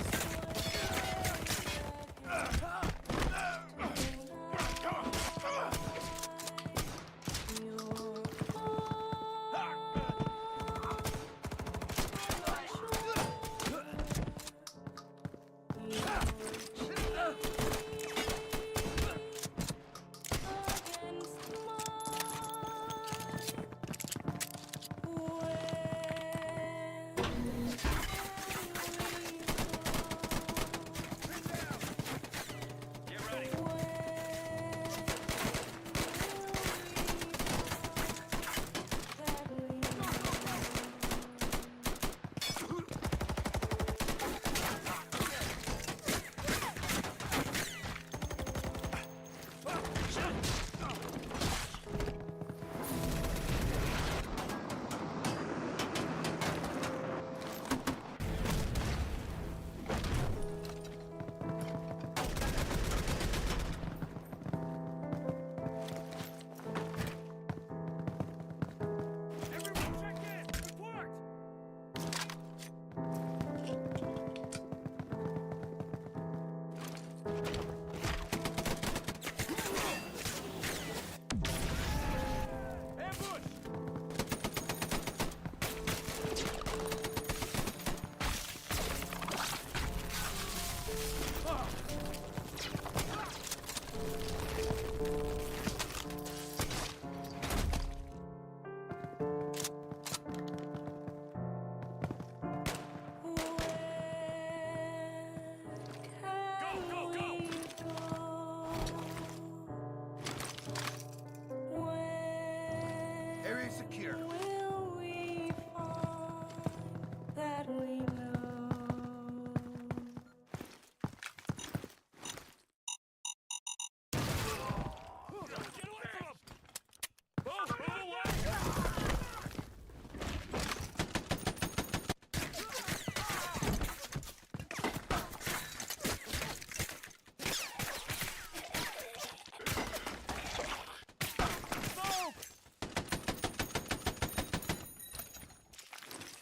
Area secure.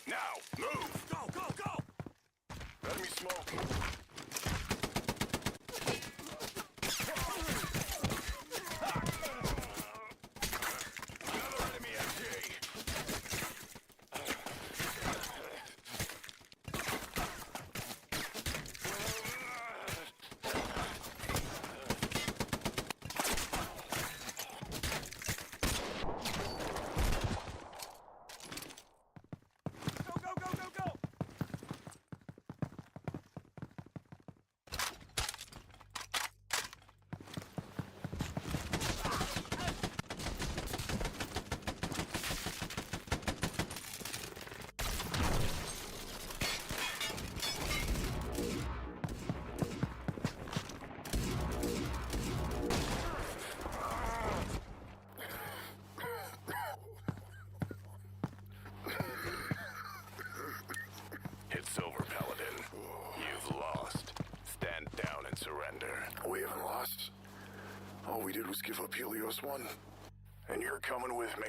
Now, move! Go, go, go! Enemy smoke. Another enemy MG. It's over, Paladin. You've lost. Stand down and surrender. We haven't lost. All we did was give up Helios 1. And you're coming with me.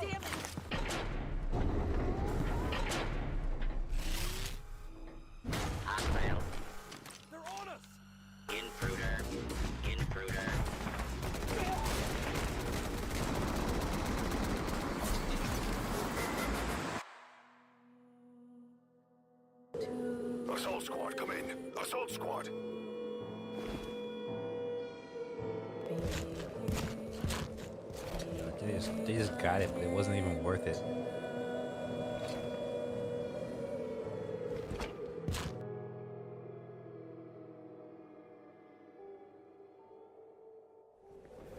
Damn it! I failed. They're on us! Intruder. Intruder. Assault squad, come in. Assault squad. They just got it, but it wasn't even worth it.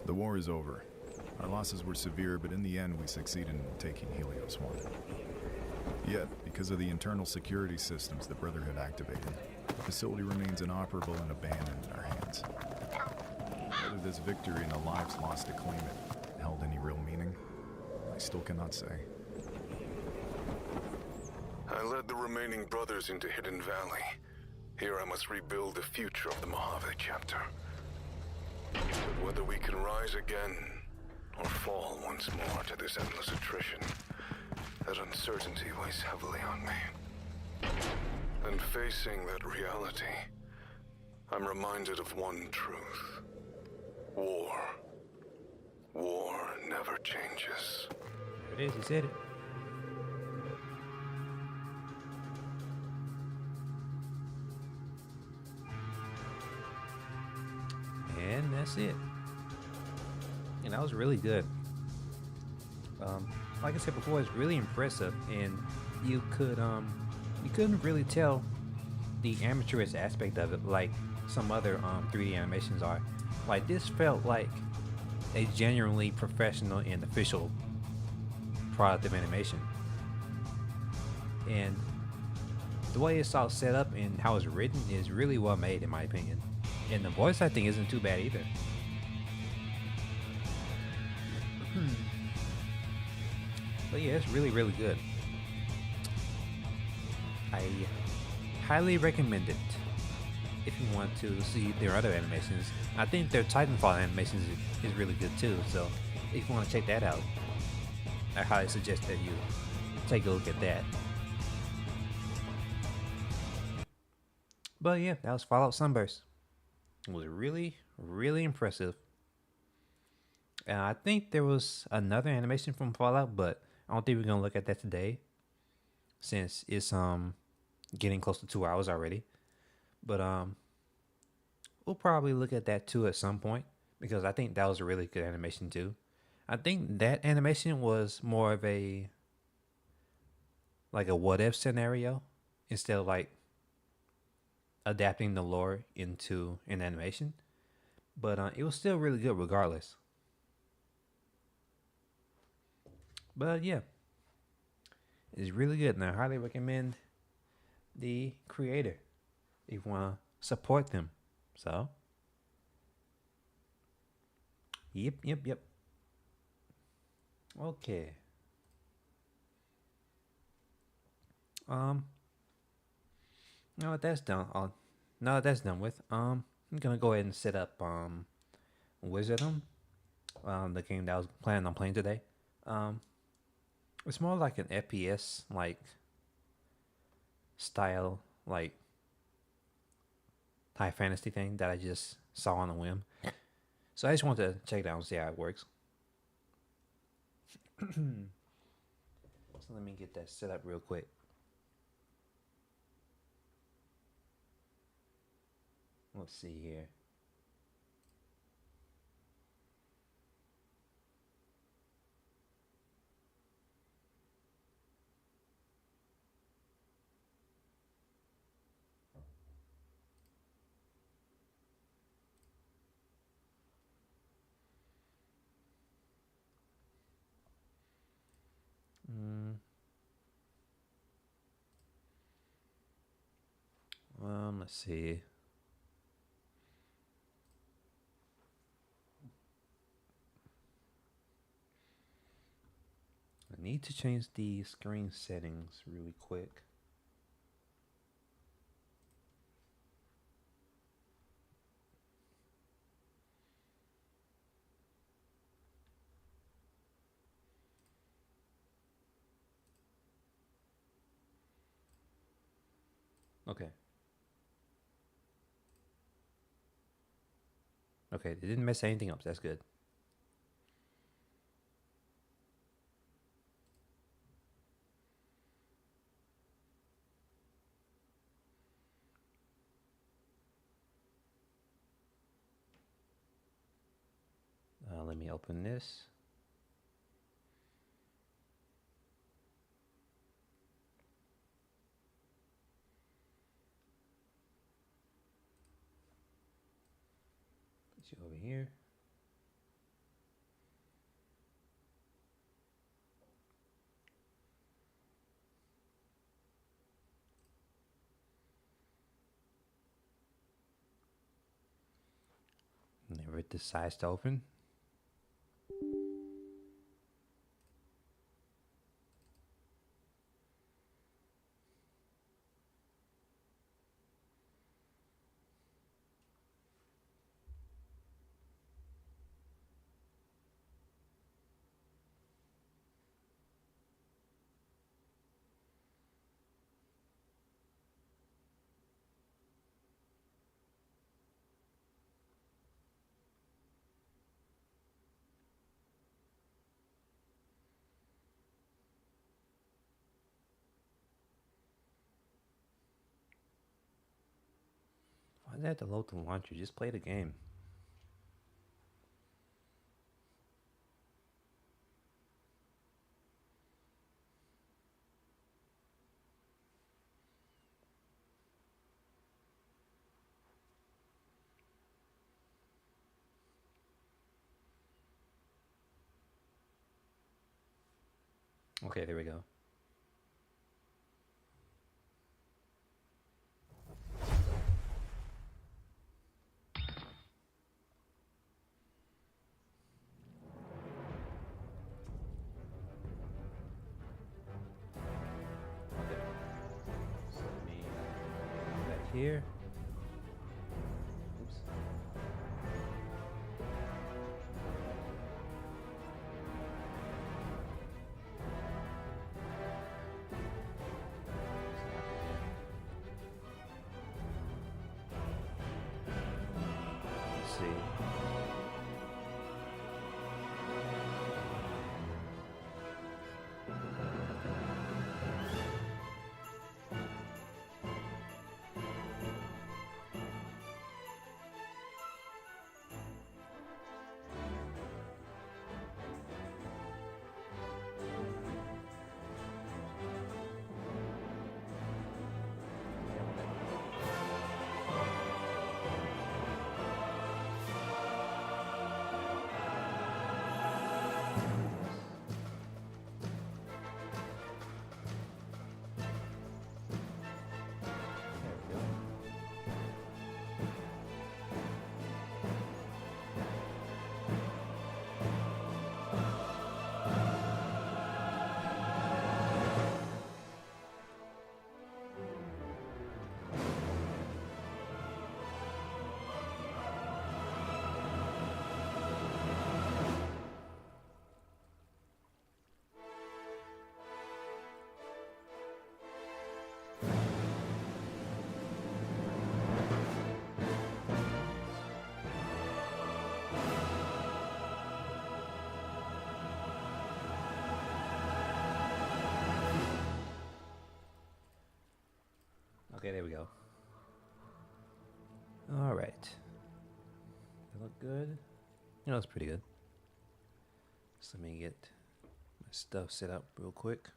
The war is over. Our losses were severe, but in the end we succeeded in taking Helios 1. Yet, because of the internal security systems the Brotherhood activated, the facility remains inoperable and abandoned in our hands. Whether this victory and the lives lost to claim it held any real meaning, I still cannot say. I led the remaining brothers into Hidden Valley. Here I must rebuild the future of the Mojave chapter. But whether we can rise again, or fall once more to this endless attrition, that uncertainty weighs heavily on me. And facing that reality, I'm reminded of one truth. War. War never changes. There it is, he said it. And that's it. And that was really good. Like I said before, it's really impressive, and you couldn't really tell the amateurish aspect of it like some other 3D animations are. Like, this felt like a genuinely professional and official product of animation. And the way it's all set up and how it's written is really well made, in my opinion. And the voice acting isn't too bad either. But yeah, it's really, really good. I highly recommend it if you want to see their other animations. I think their Titanfall animations is really good too, so if you want to check that out, I highly suggest that you take a look at that. But yeah, that was Fallout Sunburst. It was really, really impressive. And I think there was another animation from Fallout, but I don't think we're gonna look at that today, since it's getting close to 2 hours already. But we'll probably look at that too at some point, because I think that was a really good animation too. I think that animation was more of a what if scenario instead of like adapting the lore into an animation. But it was still really good regardless. But yeah, it's really good, and I highly recommend the creator if you want to support them. So, yep. Okay. Now that that's done, now that that's done with, I'm gonna go ahead and set up Wizordum, the game that I was planning on playing today. It's more like an FPS like style, like high fantasy thing that I just saw on a whim. So I just wanted to check it out and see how it works. So let me get that set up real quick. Let's see here. Let's see. I need to change the screen settings really quick. Okay. Okay, it didn't mess anything up. That's good. Let me open this. Put you over here. If it decides to open. Why did I have to load the launcher? Just play the game. Okay, there we go. Here. Oops. Let's see. Okay, there we go. All right. They look good. It looks pretty good. So let me get my stuff set up real quick.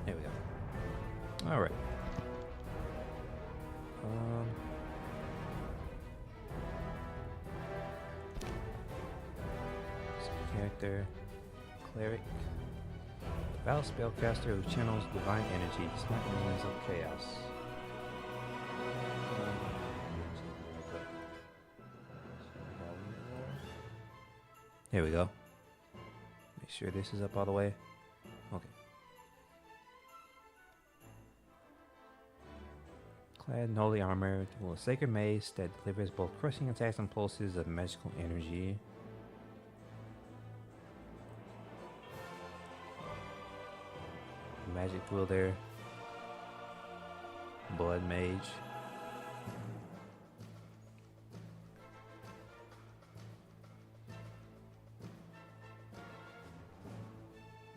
There we go. All right. Character, cleric, devout spellcaster who channels divine energy, smite minions of chaos. Here we go. Make sure this is up all the way. Okay. Clad in holy armor, with a sacred mace that delivers both crushing attacks and pulses of magical energy. Magic wielder, blood mage.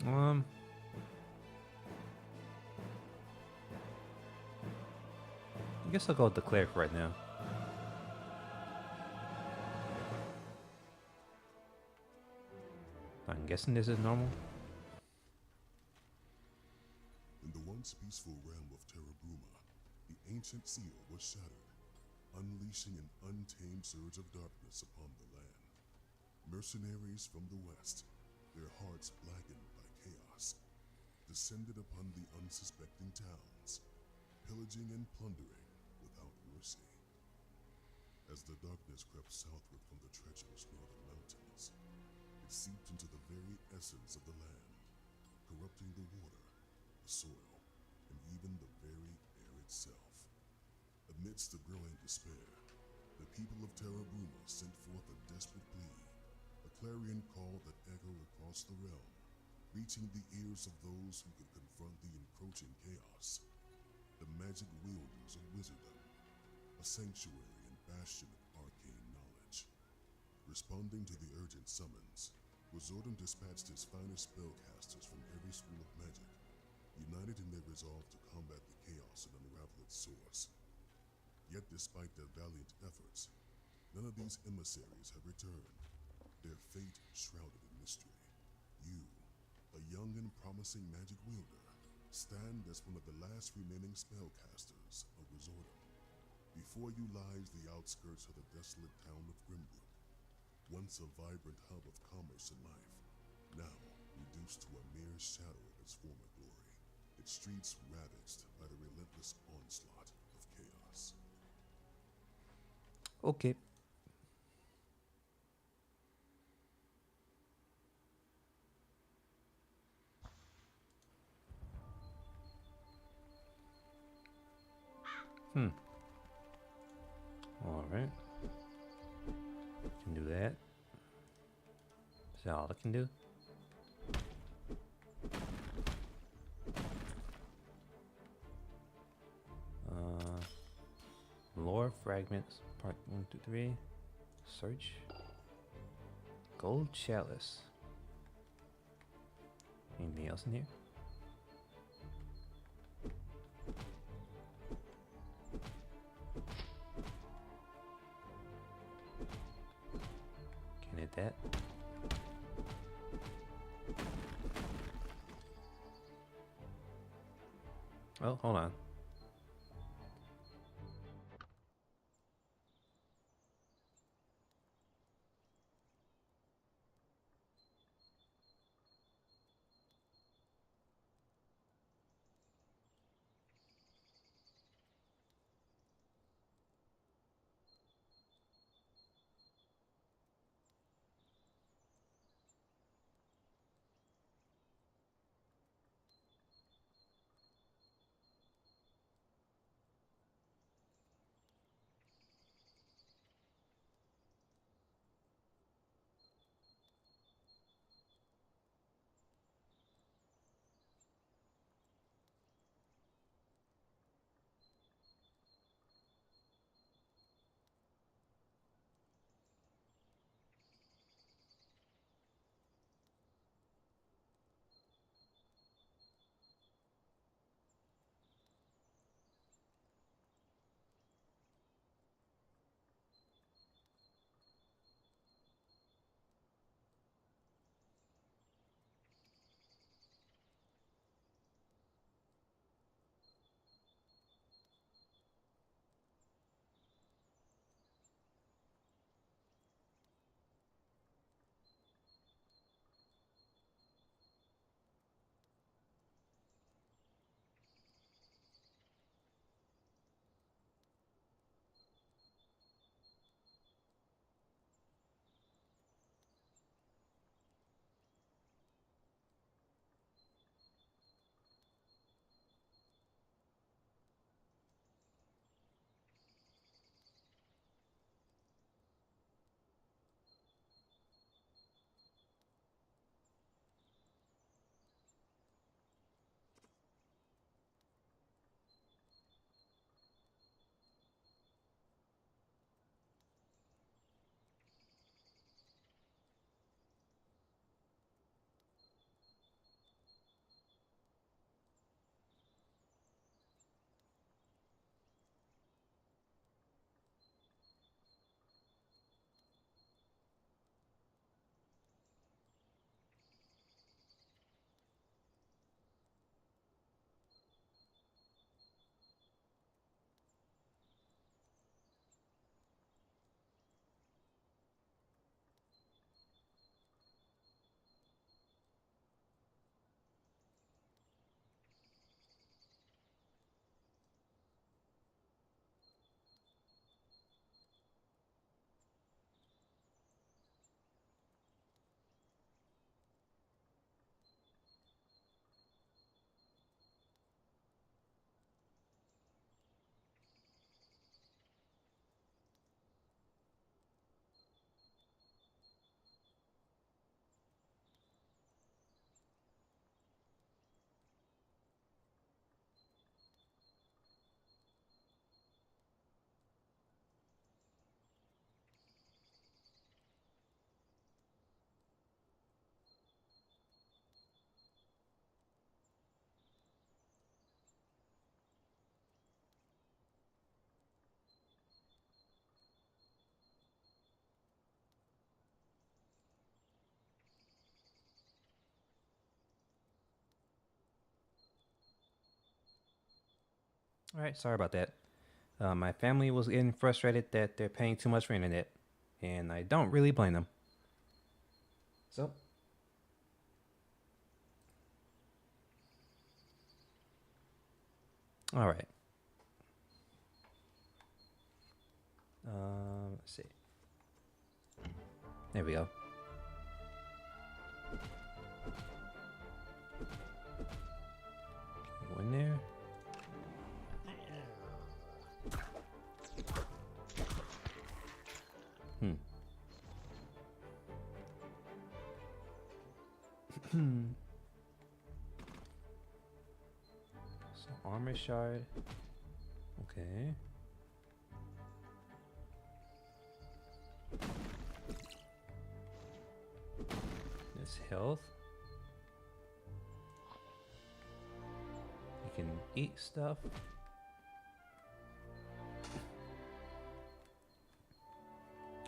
I guess I'll go with the cleric right now. I'm guessing this is normal. In the once peaceful realm of Terra Bruma, the ancient seal was shattered. unleashing an untamed surge of darkness upon the land. Mercenaries from the west, their hearts blackened by chaos, descended upon the unsuspecting towns, pillaging and plundering without mercy. As the darkness crept southward from the treacherous northern mountains, it seeped into the very essence of the land, corrupting the water, the soil, and even the very air itself. Amidst the growing despair, the people of Terra Bruma sent forth a desperate plea, a clarion call that echoed across the realm, reaching the ears of those who could confront the encroaching chaos. The magic wielders of Wizordum, a sanctuary and bastion of arcane knowledge. Responding to the urgent summons, Wizordum dispatched his finest spellcasters from every school of magic, united in their resolve to combat the chaos and unravel its source. Yet despite their valiant efforts, none of these emissaries have returned, their fate shrouded in mystery. You, a young and promising magic wielder, stand as one of the last remaining spellcasters of Wizordum. Before you lies the outskirts of the desolate town of Grimbrook, once a vibrant hub of commerce and life, now reduced to a mere shadow of its former glory, its streets ravaged by the relentless onslaught of chaos. Okay. Alright. Can do that. Is that all I can do? Lore fragments, part 1 to 3. Search. Gold chalice. Anything else in here? Can hit that. Oh, hold on. All right, sorry about that. My family was getting frustrated that they're paying too much for internet, and I don't really blame them. So, all right. Let's see. There we go. Go in there. So armor shard. Okay. This health. You can eat stuff.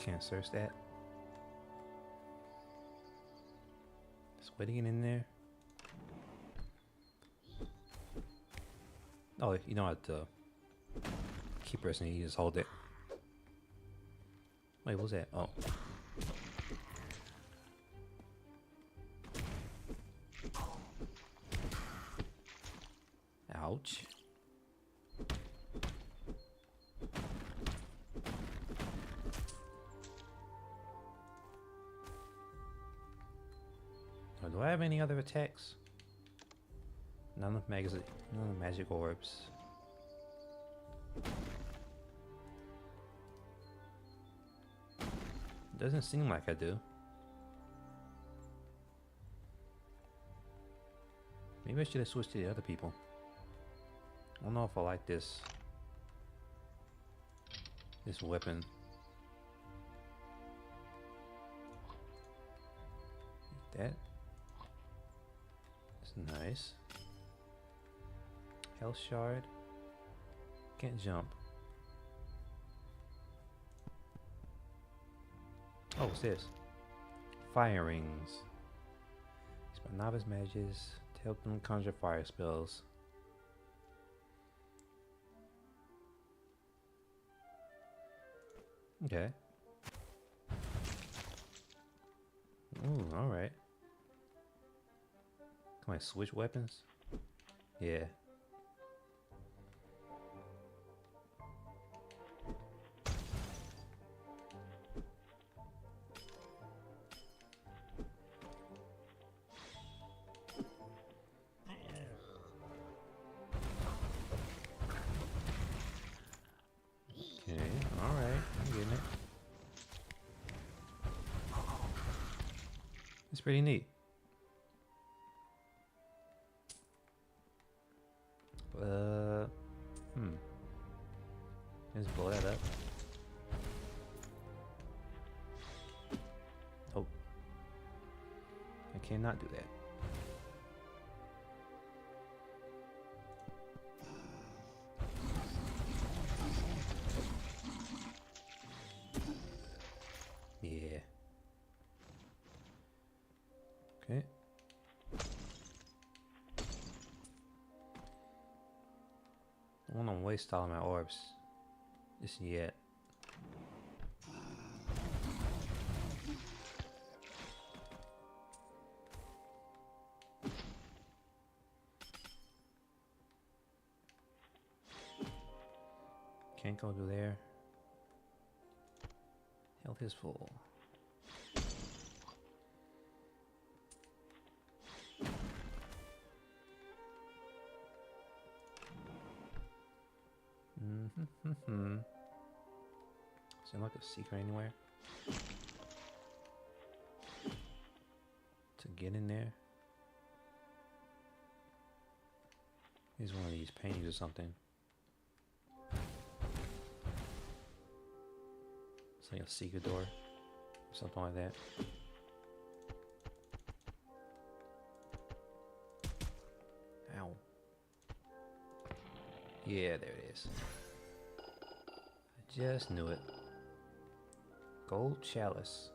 Can't search that. Just waiting in there. Oh, you don't have to keep pressing it, you just hold it. Wait, what was that? Oh. Ouch. Oh, do I have any other attacks? None of magic orbs. Doesn't seem like I do. Maybe I should have switched to the other people. I don't know if I like this weapon. That is nice. Health shard. Can't jump. Oh, what's this? Fire rings. It's by novice mages to help them conjure fire spells. Okay. Ooh, alright. Can I switch weapons? Yeah. It's pretty neat. Let's blow that up. Oh. I cannot do that. Yeah. Okay. I don't want to waste all of my orbs just yet. Can't go through there. Health is full. Is there like a secret anywhere to get in there? Here's one of these paintings or something. It's like a secret door or something like that. Ow. Yeah, there it is. I just knew it. Gold chalice.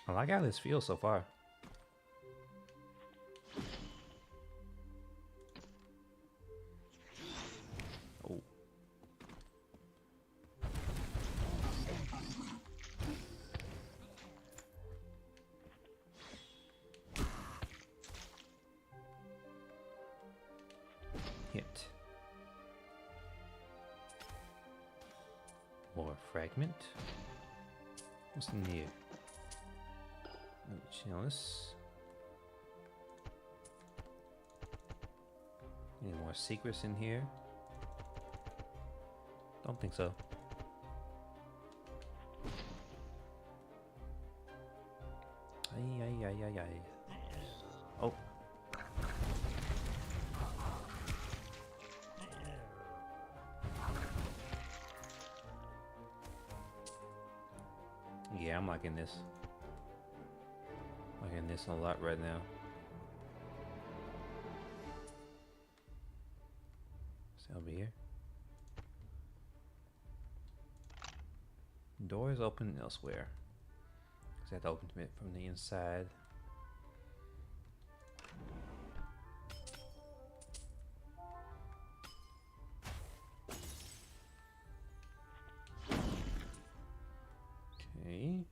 I like how this feels so far. Oh. Hit. More fragment. What's in here? Chalice. Any more secrets in here? Don't think so. Ay. Oh. Yeah, I'm liking this. Liking this a lot right now. What's over here? Door is open elsewhere. Is that open it from the inside? Okay.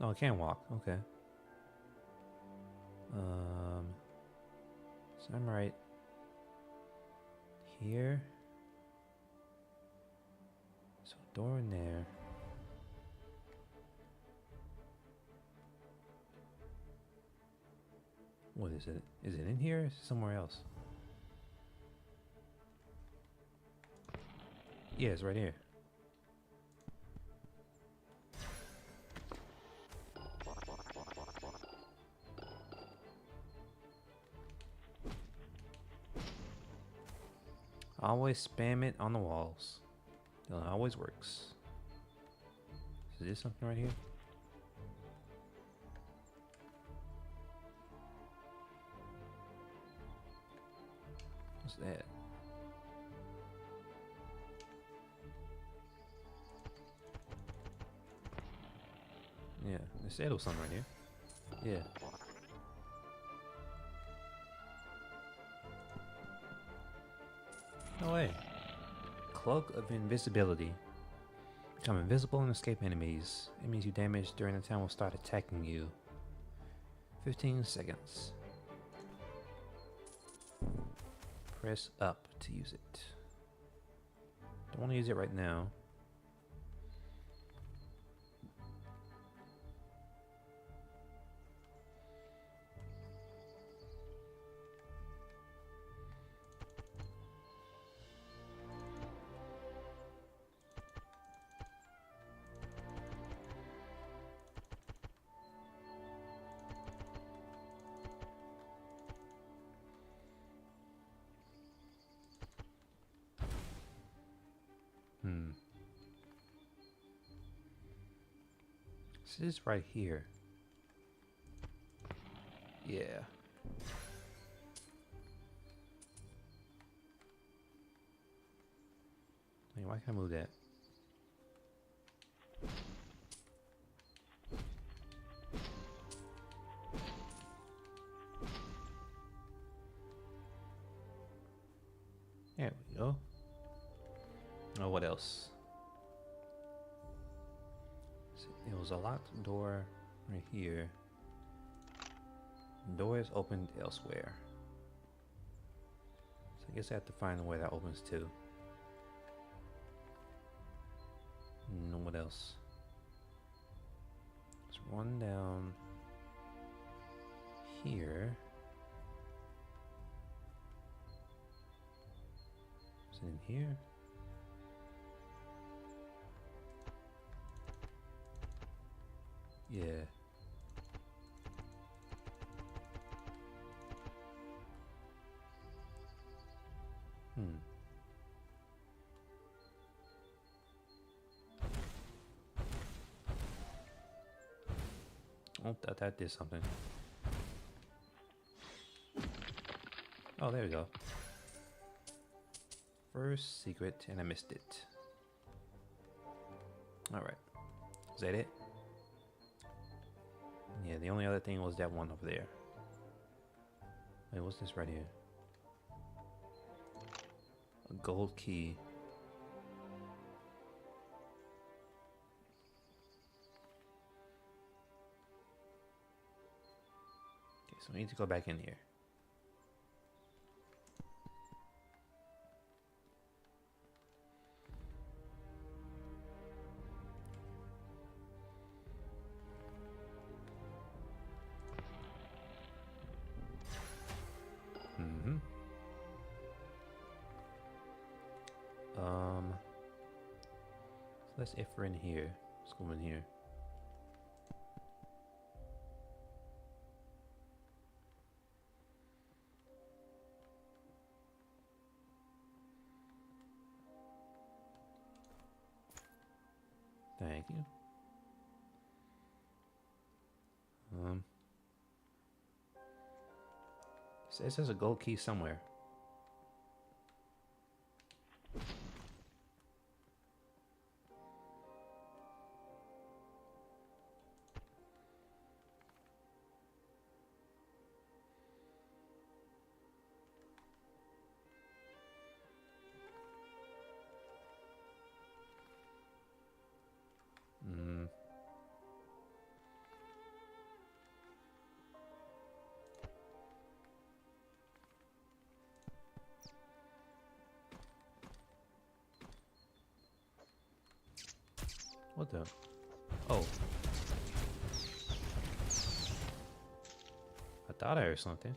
Oh, I can't walk. Okay. So I'm right here. So door in there. What is it? Is it in here or is it somewhere else? Yeah, it's right here. Always spam it on the walls. It always works. Is this something right here? What's that? Yeah, they said it was something right here. Yeah. No way. Cloak of invisibility. Become invisible and escape enemies. Enemies you damage during the time will start attacking you. 15 seconds. Press up to use it. Don't want to use it right now. This is right here. Yeah. Wait, why can't I move that? There we go. Oh, what else? It was a locked door right here. The door is opened elsewhere. So I guess I have to find where that opens to. And what else? There's one down here. Is it in here? Yeah. Oh, that did something. Oh, there we go. first secret and I missed it. Alright. Is that it? Yeah, the only other thing was that one over there. Wait, what's this right here? A gold key. Okay, so we need to go back in here. So let's if we're in here. Let's go in here. Thank you. It says a gold key somewhere. What the? Oh. I thought I heard something.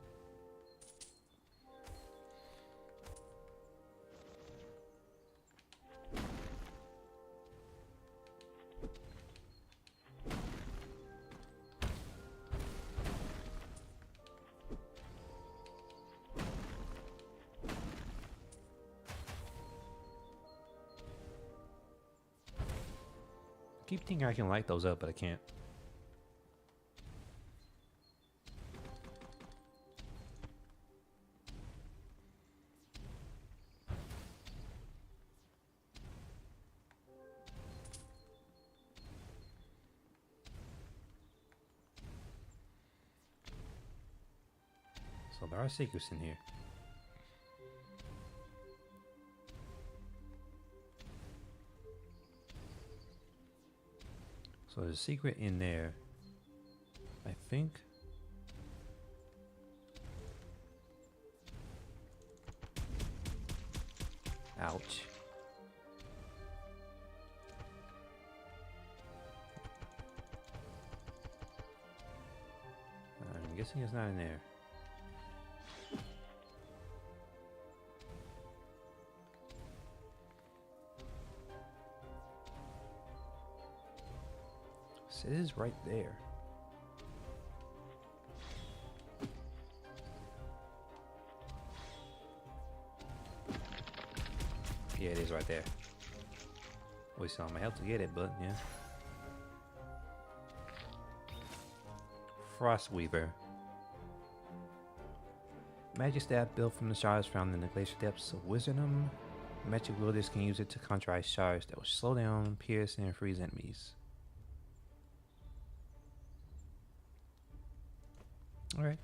I keep thinking I can light those up, but I can't. So there are secrets in here. So there's a secret in there, I think. Ouch. I'm guessing it's not in there. It is right there. Yeah, it is right there. Wasted all my help to get it, but yeah. Frostweaver. Magic staff built from the shards found in the glacier depths of Wizordum. Magic wielders can use it to counter ice shards that will slow down, pierce, and freeze enemies. Alright.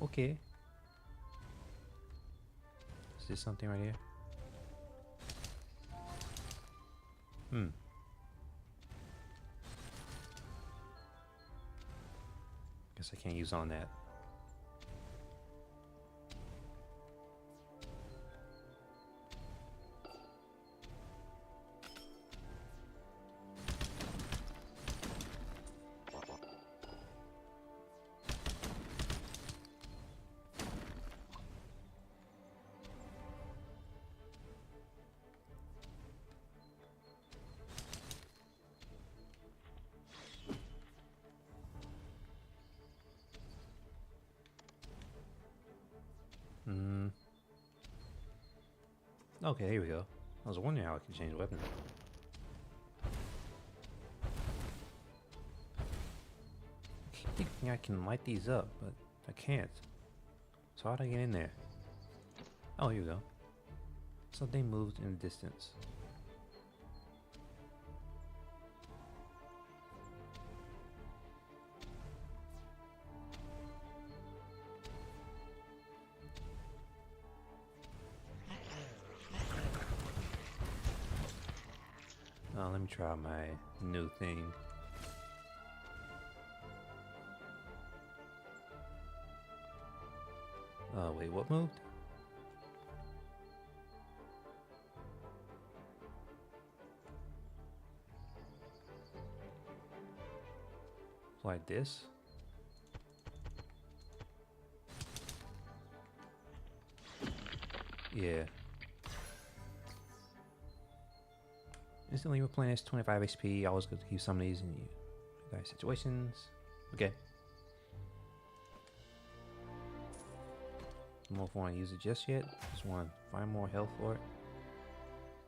Okay. Is this something right here? Guess I can't use on that. Okay, here we go. I was wondering how I could change weapons. I keep thinking I can light these up, but I can't. So how do I get in there? Oh, here we go. Something moved in the distance. Let me try my new thing. Oh wait, what moved? Like this? Yeah. Instantly replenish 25 HP. Always good to use some of these in various situations. Okay. I don't want to use it just yet. Just want to find more health for it.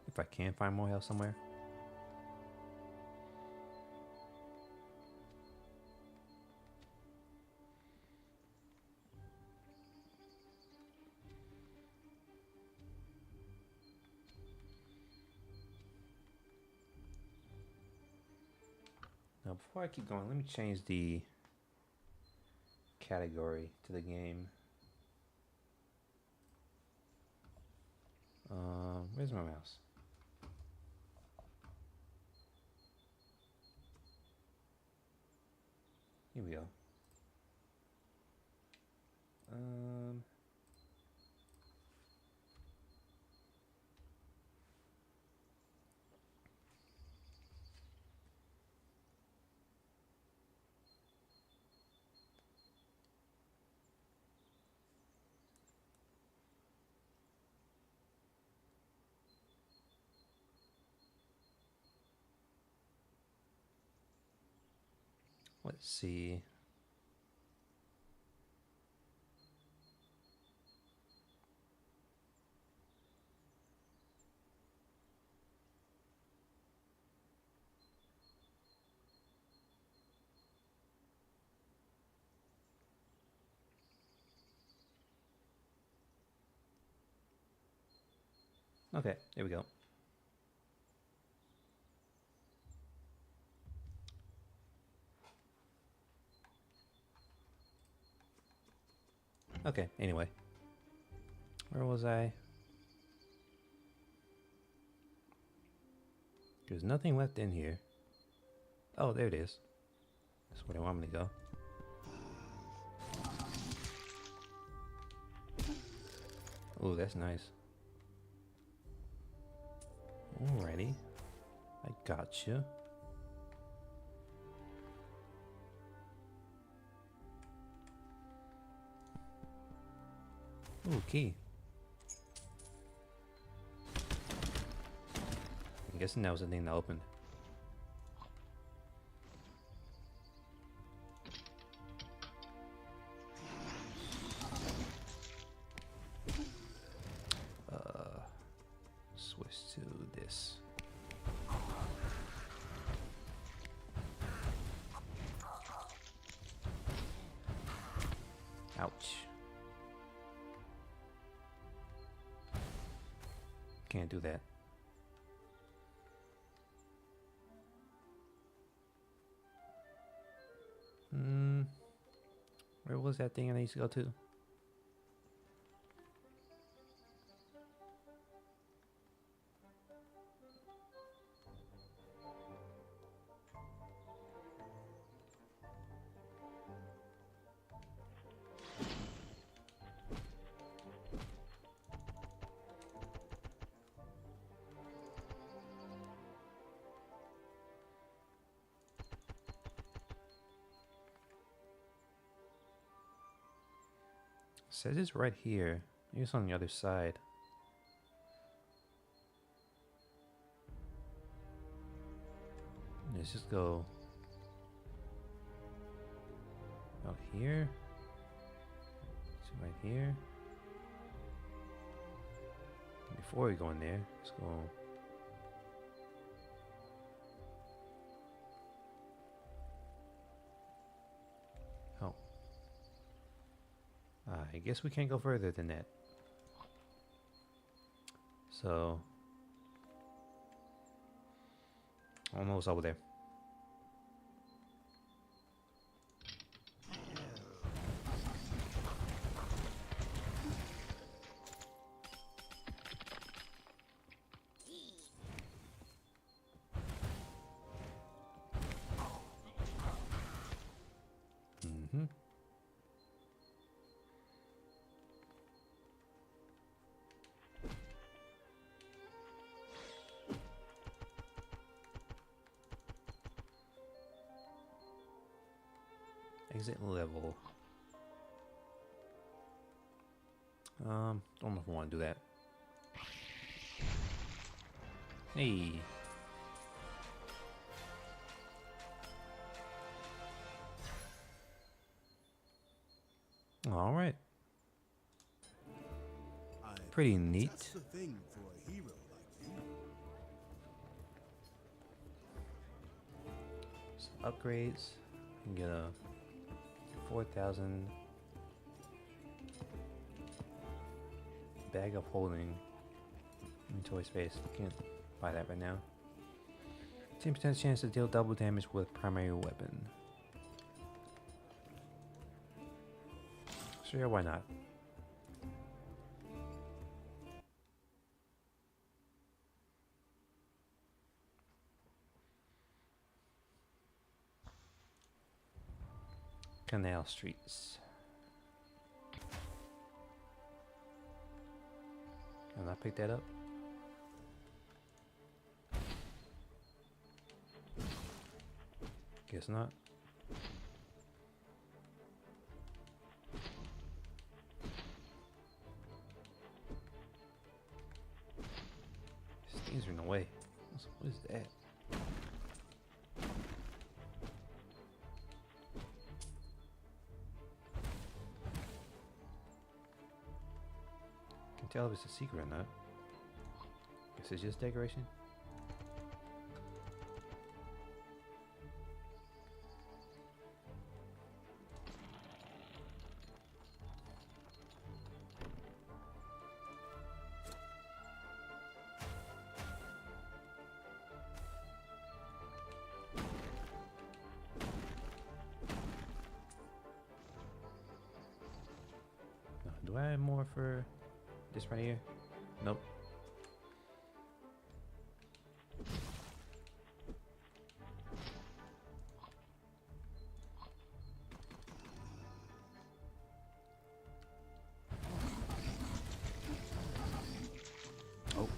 If I can find more health somewhere. Now, before I keep going, let me change the category to the game. Where's my mouse? Here we go. Let's see. Okay, there we go. Okay, anyway. Where was I? There's nothing left in here. Oh, there it is. That's where they want me to go. Oh, that's nice. Alrighty. I gotcha. Ooh, key. I'm guessing that was the thing that opened. Switch to this. Ouch. Can't do that. Where was that thing I need to go to? Says it's right here. Maybe it's on the other side. Let's just go out here. So right here. Before we go in there, let's go. Oh. I guess we can't go further than that. So I don't know what's over there. Mm-hmm. Exit level. Don't know if I want to do that. Hey. All right. Pretty neat. That's the thing for a hero like you. Some upgrades. You can get a 4,000 bag of holding inventory space. Can't buy that right now. 10% chance to deal double damage with primary weapon. Sure, why not? Canal streets. Can I pick that up? Guess not. These things are in the way. What is that? Can't tell if it's a secret or not. Guess it's just decoration. Do I have more for this right here? Nope. Oh.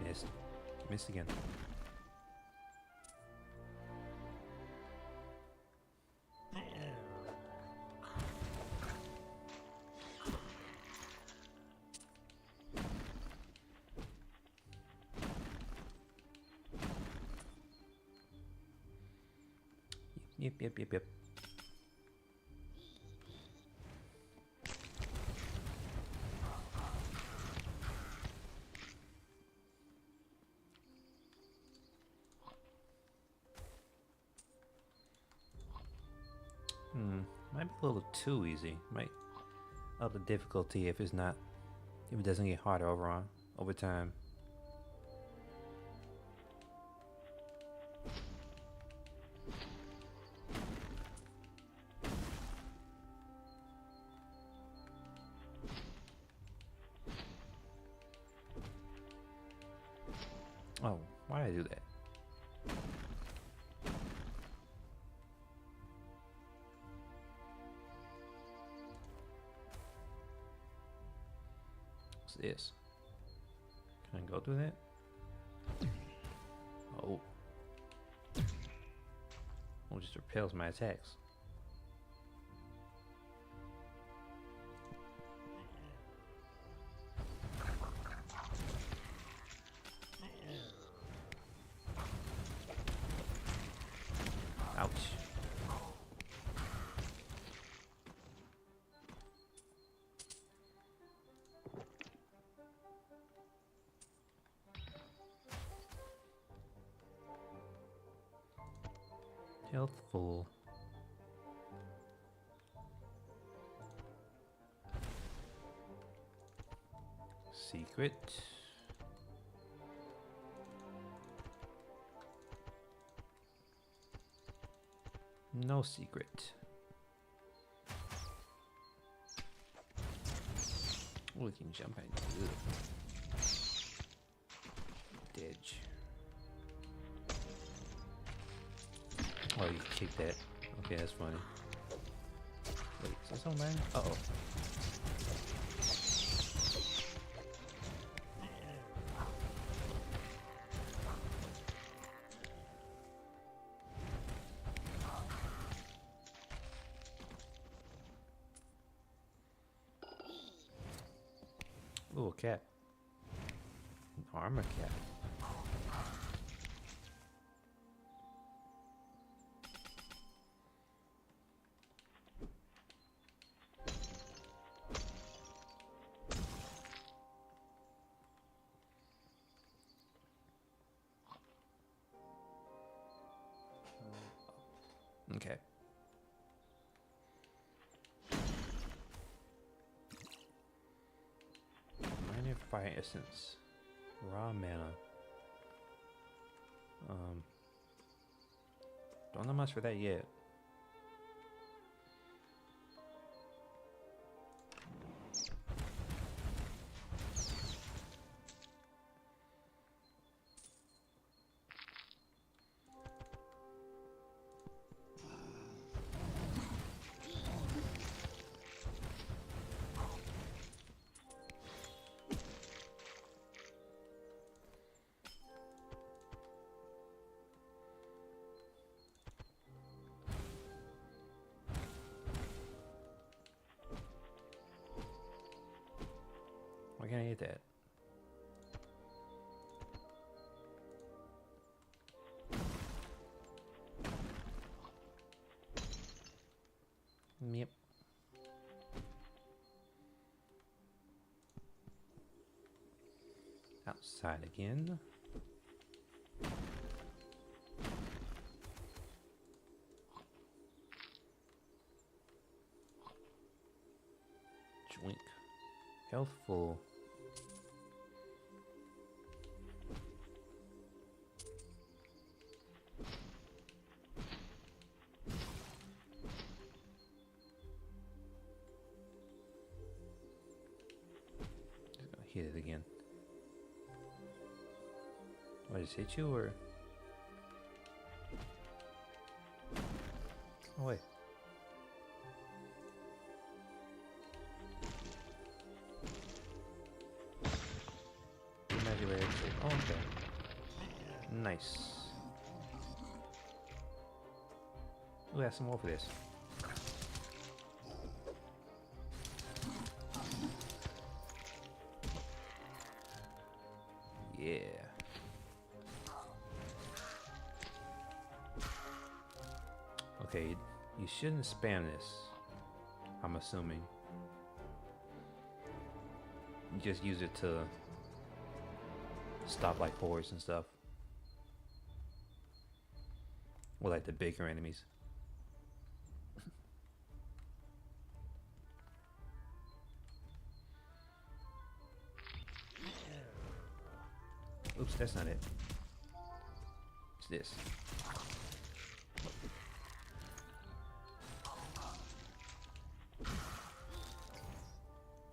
Missed. Missed again. Yep. Might be a little too easy. Might up the difficulty if it doesn't get harder over time. Oh, why did I do that? What's this? Can I go through that? Oh. Oh, it just repels my attacks. Ouch. Healthful. Secret. No secret. We can jump in. Didge. Oh, you kick that. Okay, that's funny. Wait, is that something, man? Uh-oh. Ooh, a cat. An armor cat. Okay. Minor fire essence. Raw mana. Don't know much for that yet. Why can't I hit that? Yep. Outside again. Joink. Healthful. Hit it again. What, just hit you or? Oh wait. Magic way exit. Oh, okay. Nice. We have some more for this. Yeah. Okay, you shouldn't spam this, I'm assuming. You just use it to stop like hordes and stuff. Or like the bigger enemies. Oops, that's not it. It's this.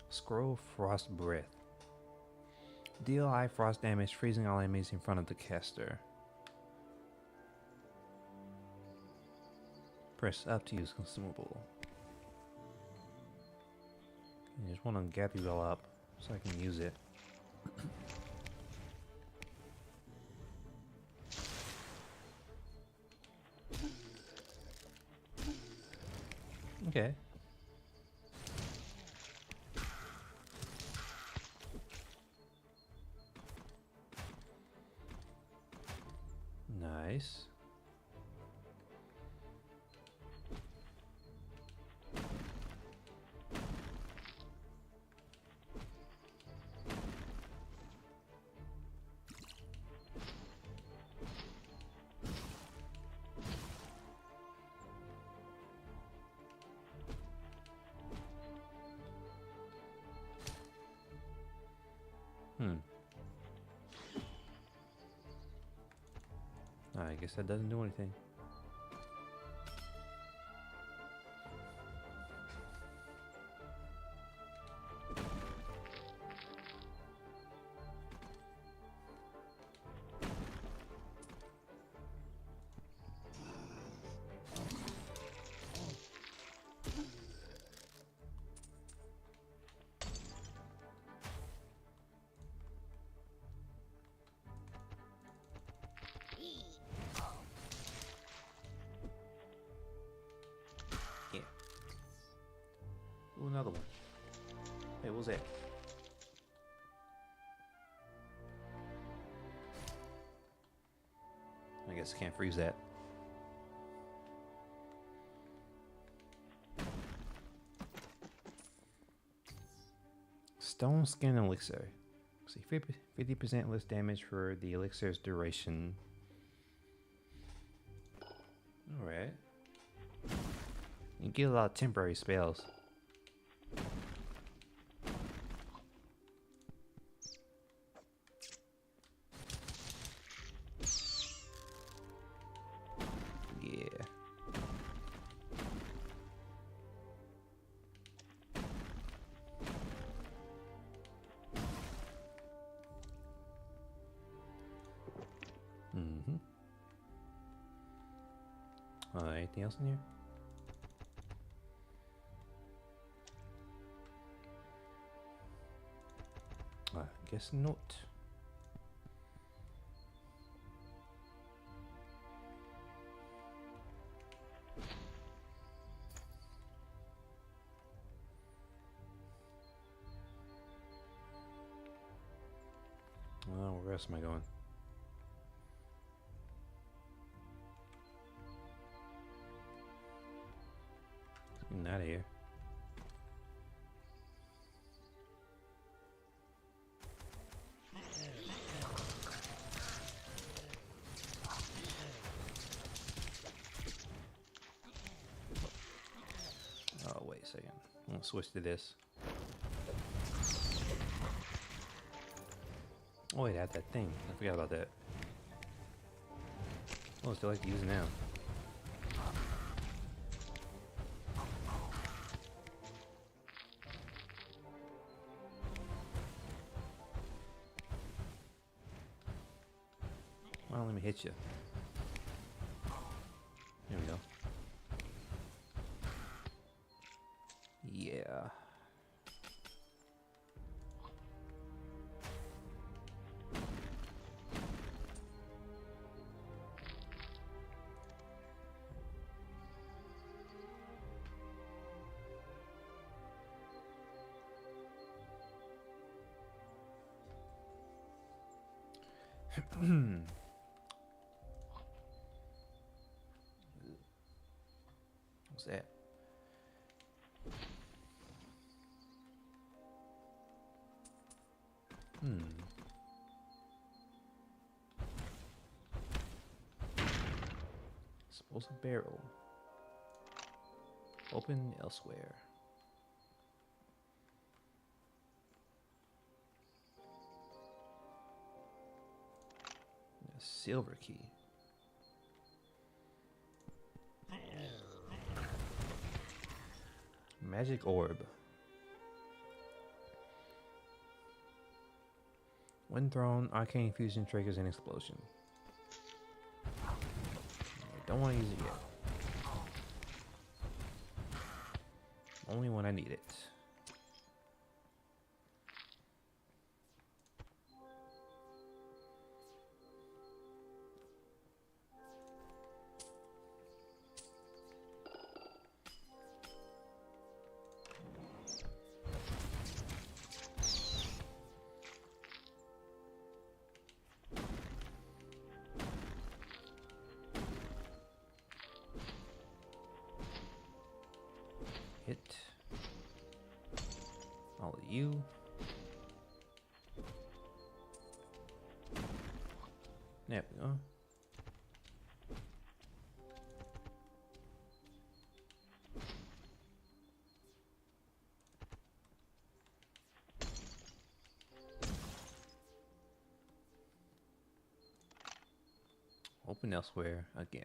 Scroll Frost Breath. Deal high frost damage, freezing all enemies in front of the caster. Press up to use consumable. I just want to gather you all up so I can use it. Okay. Nice. guess that doesn't do anything. Yeah. Ooh, another one. Hey, what was that? I guess I can't freeze that. Stone Skin Elixir. See, 50% less damage for the elixir's duration. Alright. You get a lot of temporary spells. Yeah. Mm-hmm. Anything else in here? I guess not. Well, where else am I going? Getting out of here. Oh, wait a second. I'm gonna switch to this. Oh wait, I had that thing. I forgot about that. Oh, I still like to use it now. Well, let me hit you. There we go. Yeah. What's that? Suppose a barrel. Open elsewhere. A silver key. Magic orb. When thrown, arcane fusion triggers an explosion. I don't want to use it yet. Only when I need it. Hit all of you. There we go. Open elsewhere again.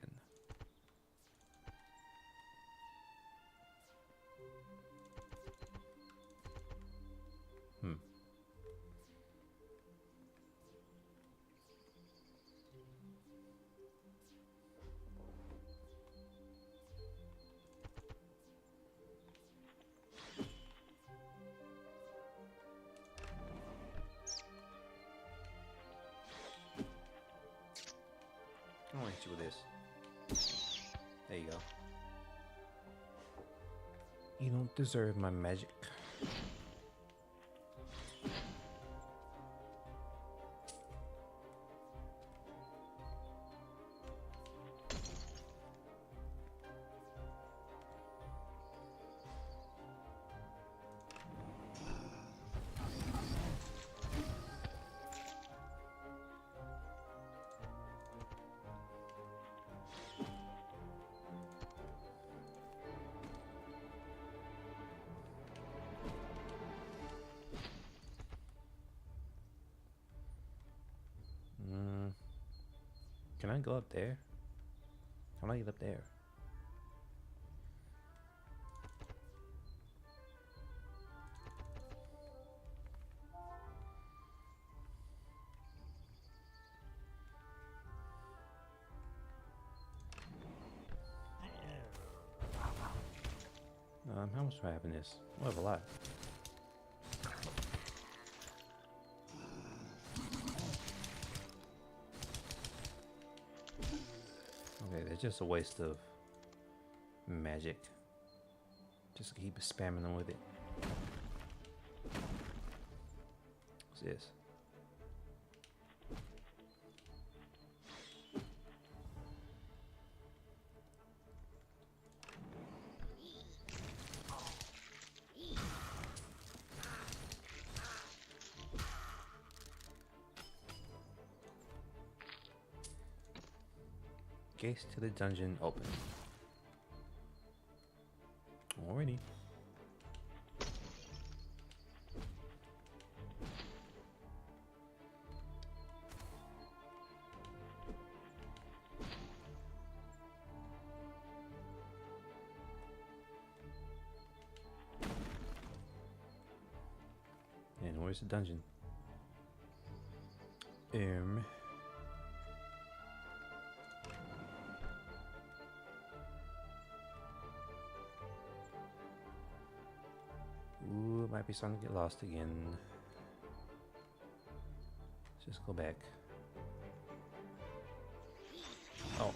I want you with this. There you go. You don't deserve my magic. Can I go up there? How do I get up there? How much do I have in this? I have a lot. Okay, that's just a waste of magic. Just keep spamming them with it. What's this? Gates to the dungeon open. Alrighty. And where's the dungeon? Ooh, it might be starting to get lost again. Let's just go back. Oh.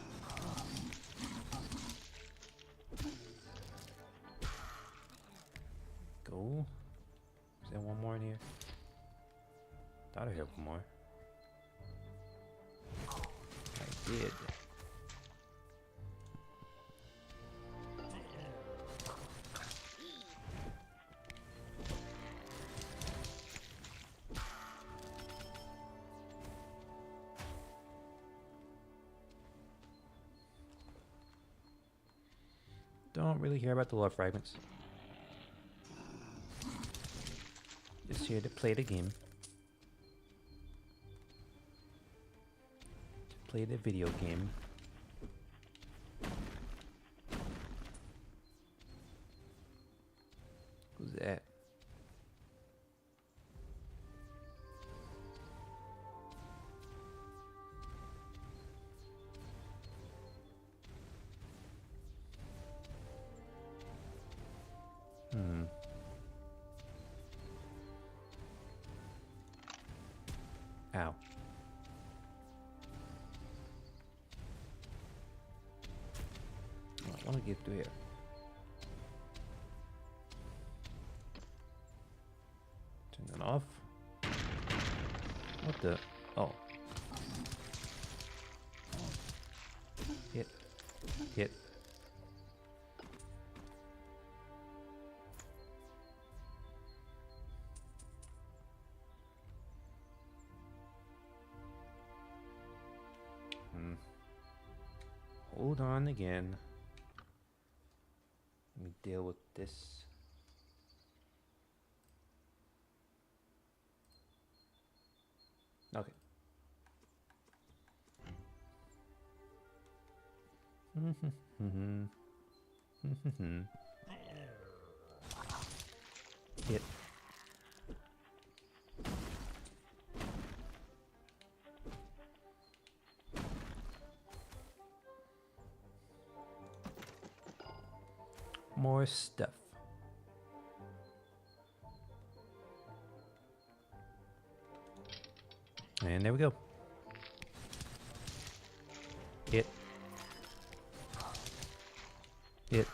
Go. Is there one more in here? Thought I heard one more. I did. Don't really care about the love fragments. Just here to play the game. To play the video game. Who's that? Ow. I want to get through here. Turn that off. What the? Oh. Hit. Hit. Hold on again. Let me deal with this. Okay. Hit. More stuff. And there we go. Hit. Hit.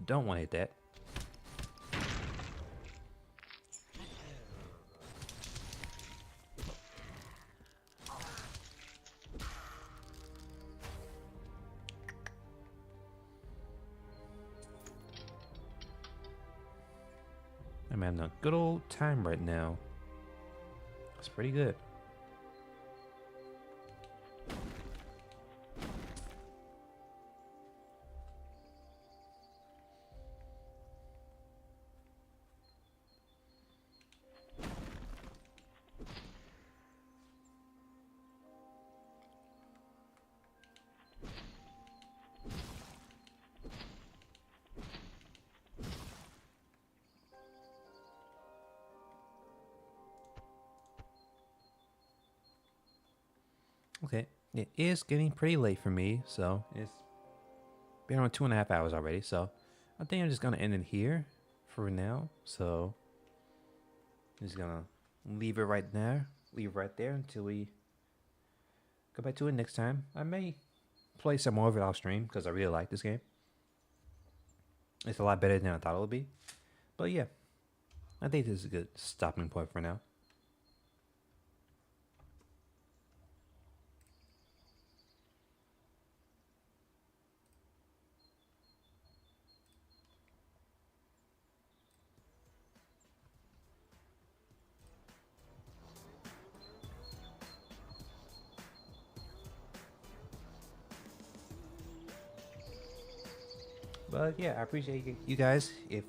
Don't want to hit that. I'm having a good old time right now. It's pretty good. Okay, it is getting pretty late for me, so it's been around 2.5 hours already, so I think I'm just gonna end it here for now. So I'm just gonna leave it right there, until we go back to it next time. I may play some more of it off stream because I really like this game. It's a lot better than I thought it would be. But yeah, I think this is a good stopping point for now. But yeah, I appreciate you guys. If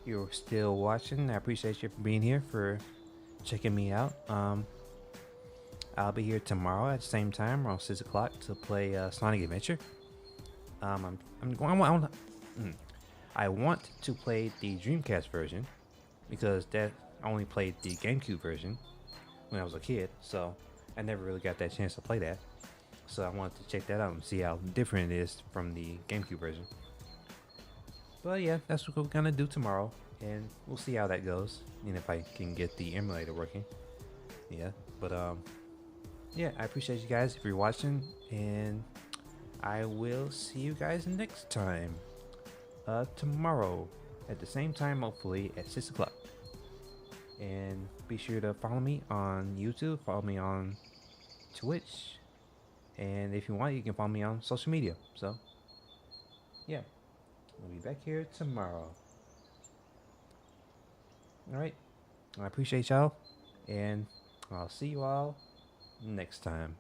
you're still watching, I appreciate you for being here, for checking me out. I'll be here tomorrow at the same time, around 6 o'clock, to play Sonic Adventure. I want to play the Dreamcast version because that I only played the GameCube version when I was a kid, so I never really got that chance to play that. So I wanted to check that out and see how different it is from the GameCube version. But yeah, that's what we're gonna do tomorrow, and we'll see how that goes, and if I can get the emulator working. Yeah, but yeah, I appreciate you guys if you're watching, and I will see you guys next time. Tomorrow at the same time, hopefully at 6 o'clock. And be sure to follow me on YouTube, follow me on Twitch. And if you want, you can follow me on social media. So, yeah. We'll be back here tomorrow. Alright. I appreciate y'all. And I'll see you all next time.